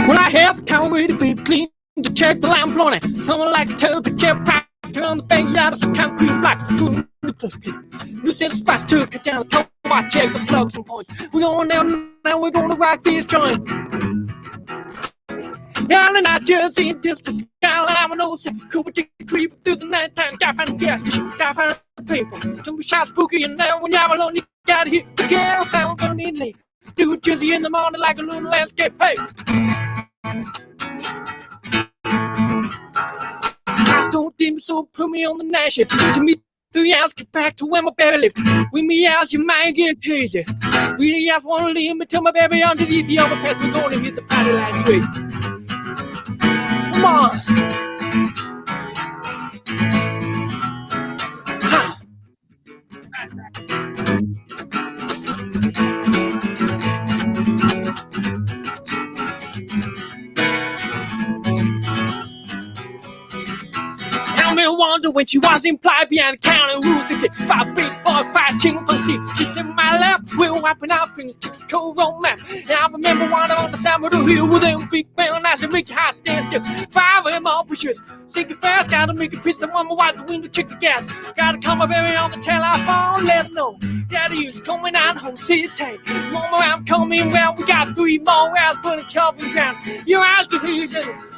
A: When I have the town ready to be clean to check the lamp on it, someone like a turkey jet packed around the backyard of some concrete block. New set of spots to cut down the top. I check the plugs and points. We're going down now. We're gonna rock this joint. Darling, I just see just the skyline. I'm an old Cooper Dick creep through the nighttime. Gotta find the gas station. Gotta find the paper. Don't be shy, spooky, and now when you're alone, you gotta hit the gas. I'm gonna need late. Do it Jersey in the morning like a little landscape paper. I don't think so. Put me on the night shift. To me, 3 hours, get back to where my baby lives. With me out, you might get crazy. Really, I wanna leave me till my baby underneath the overpass. We're gonna hit the party last week. Come on. Wonder when she was implied behind the counter rules. Is it 5 big boy, 5 chicken for seat? She's in my lap, we're wiping our fingers, keeps cold on map. And I remember one on the side of the hill with them big brown eyes and make your heart stand still. 5 of them all pushers, sinking fast, gotta make a pistol, one more wipe the window, check the gas. Gotta call my baby on the telephone, let her know Daddy is coming out home, sit tight. Mama, I'm coming round, we got 3 more hours, putting cover ground. Your eyes to hear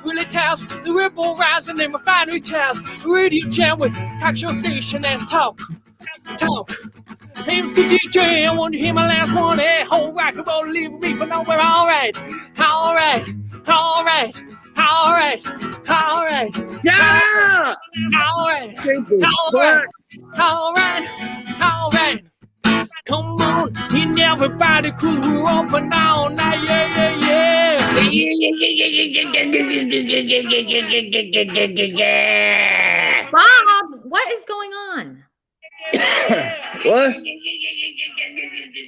A: Willie Towers, the ripple rising in refinery towers. Radio jam with talk show station and talk. Name's the DJ, I want to hear my last one. Hey, whole rock and roll, leave me for nowhere. All right. Yeah! All right. All right. All right. All right. Come on, in everybody, cause we're open now. Yeah.
G: Bob, what is going on?
J: What?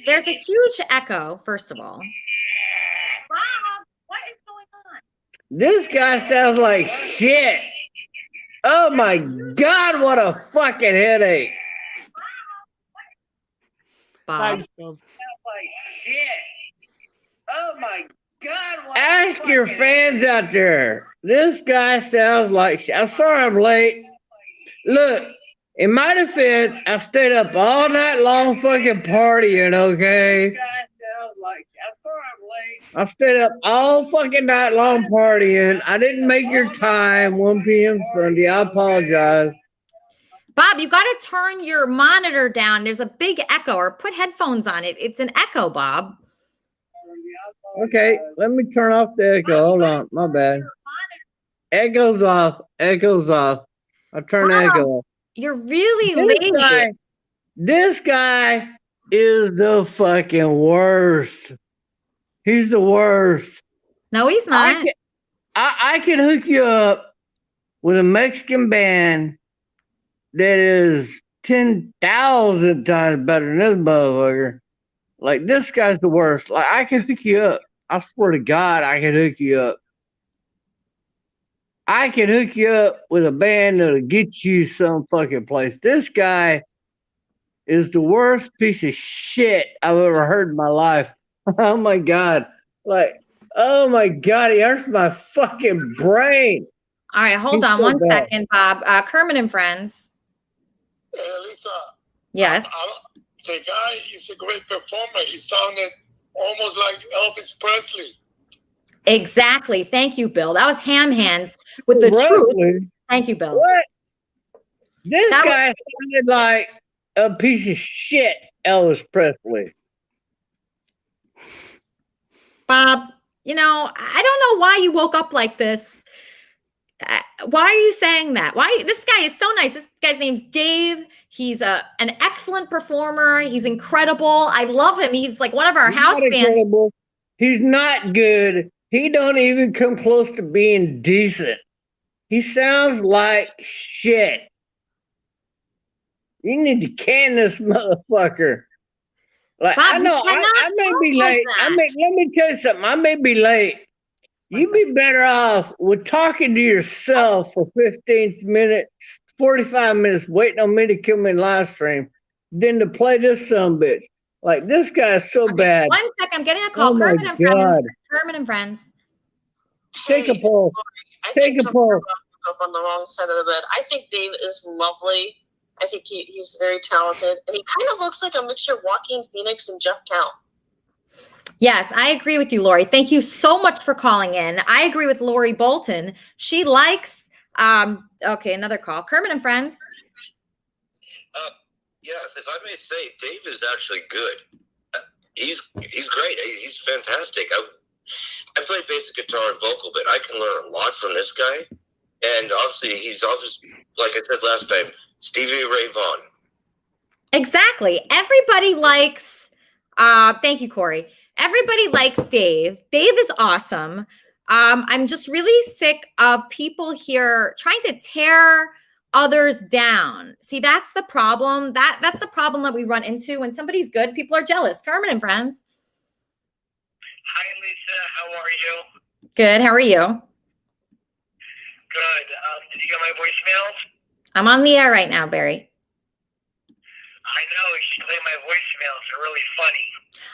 G: There's a huge echo, first of all. Bob, what is going on?
J: This guy sounds like shit. Oh my God, what a fucking headache.
G: Bob.
A: Thanks, Bob.
B: Oh my God! Ask your fans out there. This guy sounds like shit. I'm sorry I'm late. Look, in my defense, I stayed up all night long fucking partying, okay? I stayed up all fucking night long partying. I didn't make your time, 1 p.m. Sunday. I apologize.
G: Bob, you got to turn your monitor down. There's a big echo, or put headphones on it. It's an echo, Bob.
B: Okay, let me turn off the echo. Hold on, my bad. Echo's off. Echo's off. I turn the echo off.
G: You're really late.
B: This guy is the fucking worst. He's the worst.
G: No, he's not.
B: I can hook you up with a Mexican band that is 10,000 times better than this motherfucker. Like, this guy's the worst. Like, I can hook you up. I swear to God, I can hook you up. I can hook you up with a band that'll get you some fucking place. This guy is the worst piece of shit I've ever heard in my life. Oh my God. Like, oh my God, he hurts my fucking brain.
G: All right, hold on one second, Bob. Kermit and Friends.
C: Hey, Elisa.
G: Yes.
C: The guy is a great performer. He sounded almost like Elvis Presley.
G: Exactly. Thank you, Bill. That was Ham Hands with the truth. Thank you, Bill.
B: What? This guy sounded like a piece of shit, Elvis Presley.
G: Bob, you know, I don't know why you woke up like this. Why are you saying that? Why? This guy is so nice. This guy's name's Dave. He's an excellent performer. He's incredible. I love him. He's like one of our house bands.
B: He's not good. He don't even come close to being decent. He sounds like shit. You need to can this motherfucker. Like,
G: Bob,
B: I know I may be late. Let me tell you something. I may be late. You'd be better off with talking to yourself for 15 minutes, 45 minutes, waiting on me to come in live stream, than to play this sumbitch. Like, this guy's so bad.
G: 1 second, I'm getting a call.
B: Oh my
G: Kermit and
B: God.
G: Friends. Kermit and Friends.
B: Take a poll.
V: I
B: Take
V: think
B: a poll.
V: up on the wrong side of the bed. I think Dave is lovely. I think he's very talented, and he kind of looks like a mixture of Joaquin Phoenix and Jeff Count.
G: Yes, I agree with you, Lori. Thank you so much for calling in. I agree with Lori Bolton. She likes, okay, another call. Kermit and Friends.
H: Yes, if I may say, Dave is actually good. He's great. He's fantastic. I play basic guitar and vocal, but I can learn a lot from this guy. And obviously, he's like I said last time, Stevie Ray Vaughan.
G: Exactly. Everybody likes, thank you, Corey. Everybody likes Dave. Dave is awesome. I'm just really sick of people here trying to tear others down. See, that's the problem. That's the problem that we run into when somebody's good. People are jealous. Kermit and Friends.
K: Hi, Lisa. How are you?
G: Good. How are you?
K: Good. Did you get my voicemails?
G: I'm on the air right now, Barry.
K: I know. You should play my voicemails. They're really funny.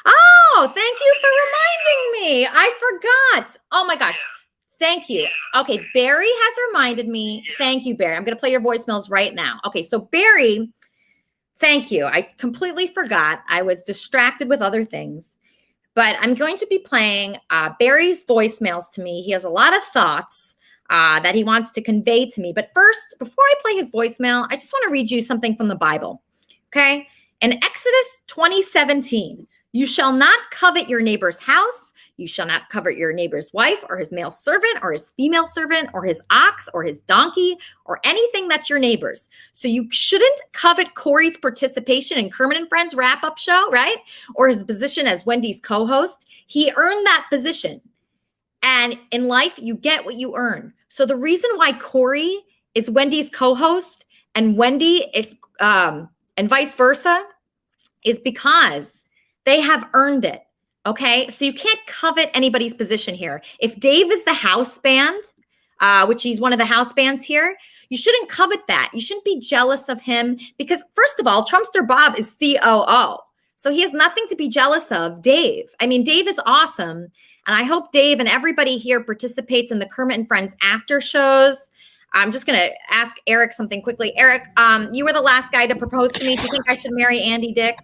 G: Oh, thank you for reminding me. I forgot. Oh my gosh. Thank you. Okay, Barry has reminded me. Thank you, Barry. I'm going to play your voicemails right now. Okay, so Barry, thank you. I completely forgot. I was distracted with other things. But I'm going to be playing Barry's voicemails to me. He has a lot of thoughts that he wants to convey to me. But first, before I play his voicemail, I just want to read you something from the Bible. Okay? In Exodus 20:17, you shall not covet your neighbor's house. You shall not covet your neighbor's wife or his male servant or his female servant or his ox or his donkey or anything that's your neighbor's. So you shouldn't covet Corey's participation in Kermit and Friends wrap-up show, right? Or his position as Wendy's co-host. He earned that position. And in life, you get what you earn. So the reason why Corey is Wendy's co-host and Wendy is, and vice versa, is because they have earned it. Okay, so you can't covet anybody's position here. If Dave is the house band, which he's one of the house bands here, you shouldn't covet that. You shouldn't be jealous of him because, first of all, Trumpster Bob is COO. So he has nothing to be jealous of. Dave. I mean, Dave is awesome. And I hope Dave and everybody here participates in the Kermit and Friends after shows. I'm just going to ask Eric something quickly. Eric, you were the last guy to propose to me. Do you think I should marry Andy Dick?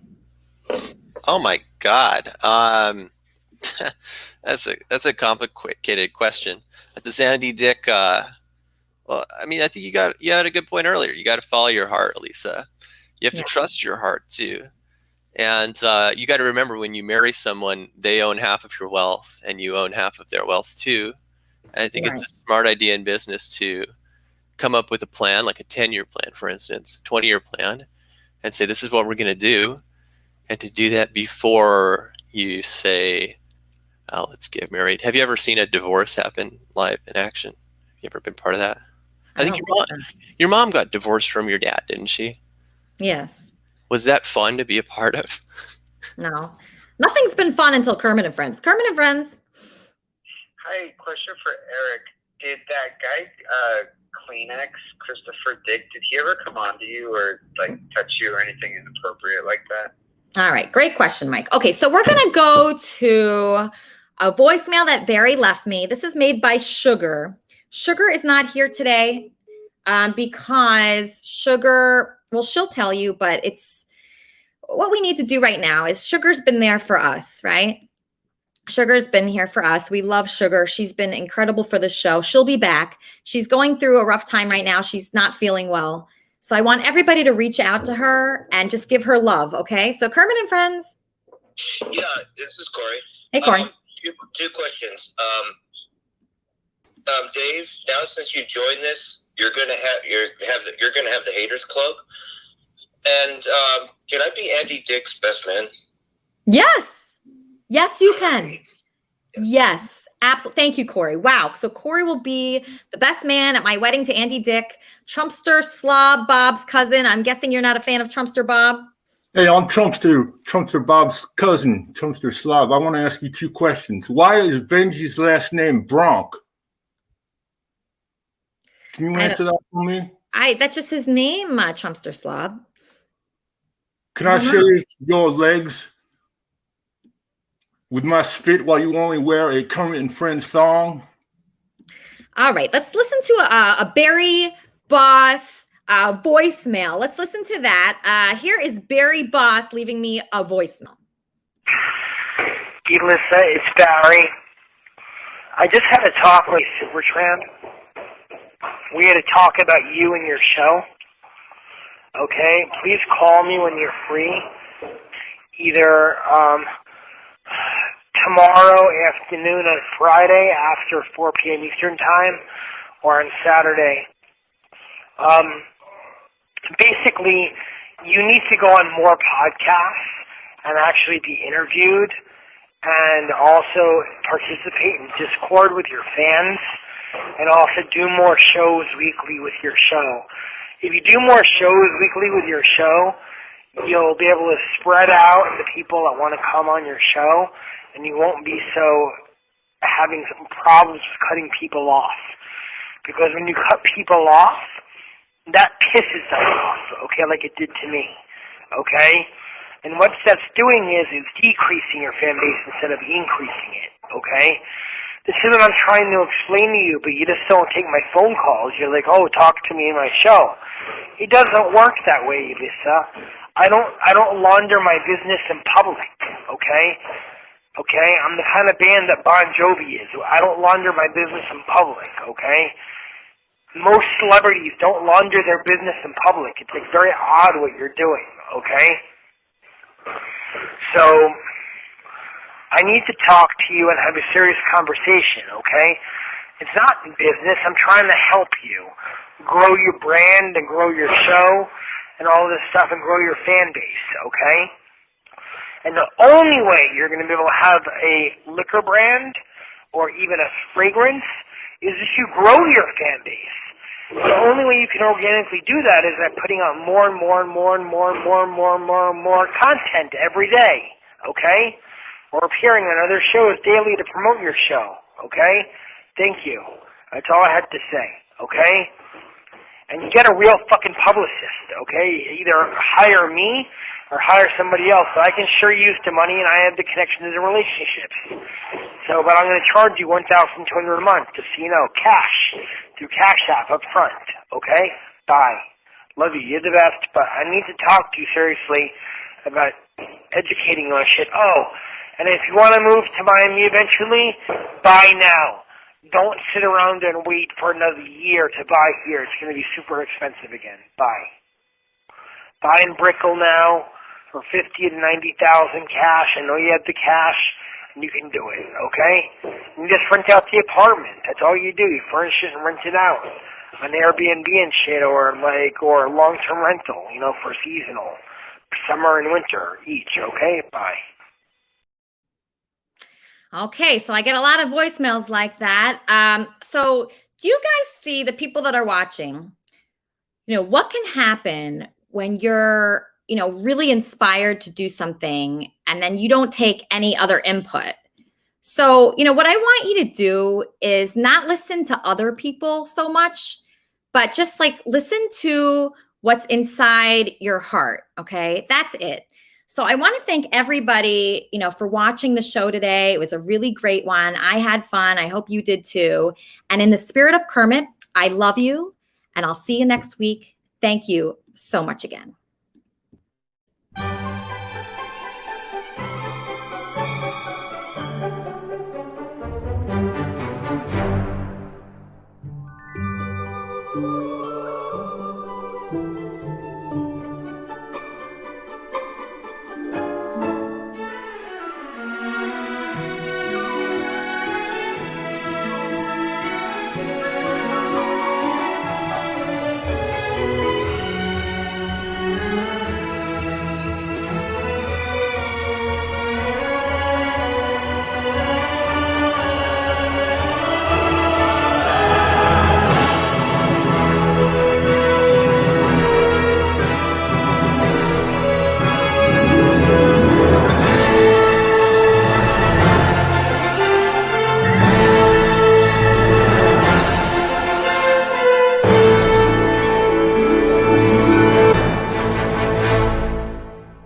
T: Oh my God. That's a complicated question. Does Andy Dick, well, I mean, I think you had a good point earlier. You got to follow your heart, Elisa. You have to trust your heart too. And you got to remember, when you marry someone, they own half of your wealth and you own half of their wealth too. And I think it's a smart idea in business to come up with a plan, like a 10-year plan, for instance, 20-year plan, and say, this is what we're going to do. And to do that before you say, oh, let's get married. Have you ever seen a divorce happen live in action? You ever been part of that? I think your mom got divorced from your dad, didn't she?
G: Yes.
T: Was that fun to be a part of?
G: No. Nothing's been fun until Kermit and Friends. Kermit and Friends.
F: Hi, question for Eric. Did that guy, Kleenex, Christopher Dick, did he ever come on to you or like touch you or anything inappropriate like that?
G: All right. Great question, Mike. Okay. So we're going to go to a voicemail that Barry left me. This is made by Sugar. Sugar is not here today because Sugar, well, she'll tell you, but it's what we need to do right now is Sugar's been there for us, right? Sugar's been here for us. We love Sugar. She's been incredible for the show. She'll be back. She's going through a rough time right now. She's not feeling well. So I want everybody to reach out to her and just give her love, okay? So Kermit and Friends.
P: Yeah, this is Corey.
G: Hey, Corey.
P: Two questions. Dave, now since you joined this, you're gonna have the Haters Club, and can I be Andy Dick's best man?
G: Yes. Yes, you can. Yes, absolutely. Thank you, Corey. Wow. So Corey will be the best man at my wedding to Andy Dick, Trumpster Slob Bob's cousin. I'm guessing you're not a fan of Trumpster Bob.
I: Hey, I'm Trumpster Bob's cousin, Trumpster Slob. I want to ask you two questions. Why is Benji's last name Bronk? Can you answer that for me?
G: That's just his name, Trumpster Slob.
I: Can I shave your legs with my spit while you only wear a Kermit and Friends thong?
G: All right, let's listen to a Barry Boss voicemail. Let's listen to that. Here is Barry Boss leaving me a voicemail.
K: Elisa, it's Barry. I just had a talk with Supertramp. We had a talk about you and your show. Okay, please call me when you're free. Either tomorrow afternoon on Friday after 4 p.m. Eastern Time or on Saturday. Basically, you need to go on more podcasts and actually be interviewed and also participate in Discord with your fans and also do more shows weekly with your show. If you do more shows weekly with your show, you'll be able to spread out the people that want to come on your show, and you won't be so having some problems with cutting people off. Because when you cut people off, that pisses them off, okay, like it did to me, okay? And what that's doing is it's decreasing your fan base instead of increasing it, okay? This is what I'm trying to explain to you, but you just don't take my phone calls. You're like, oh, talk to me in my show. It doesn't work that way, Elisa. I don't launder my business in public, okay? Okay? I'm the kind of band that Bon Jovi is. I don't launder my business in public, okay? Most celebrities don't launder their business in public. It's like very odd what you're doing, okay? So I need to talk to you and have a serious conversation, okay? It's not business. I'm trying to help you grow your brand and grow your show and all this stuff and grow your fan base, okay? And the only way you're going to be able to have a liquor brand or even a fragrance is if you grow your fan base. The only way you can organically do that is by putting out more and more and more and more and more and more and more and more content every day, okay? Or appearing on other shows daily to promote your show, okay? Thank you. That's all I had to say, okay? and you get a real fucking publicist, okay? Either hire me or hire somebody else. So I can sure use the money, and I have the connections and relationships. So, but I'm going to charge you $1,200 a month, just so you know, cash, through Cash App up front, okay? Bye. Love you. You're the best, but I need to talk to you seriously about educating you on shit. Oh, and if you want to move to Miami eventually, buy now. Don't sit around and wait for another year to buy here. It's going to be super expensive again. Buy. Buy in Brickell now for $50,000 to $90,000 cash. I know you have the cash, and you can do it, okay? You just rent out the apartment. That's all you do. You furnish it and rent it out on Airbnb and shit, or long-term rental, for seasonal, summer and winter each, okay? Bye.
G: Okay, so I get a lot of voicemails like that. So do you guys see, the people that are watching, what can happen when you're, really inspired to do something and then you don't take any other input? So, what I want you to do is not listen to other people so much, but just listen to what's inside your heart. Okay, that's it. So I want to thank everybody, for watching the show today. It was a really great one. I had fun. I hope you did too. And in the spirit of Kermit, I love you, and I'll see you next week. Thank you so much again.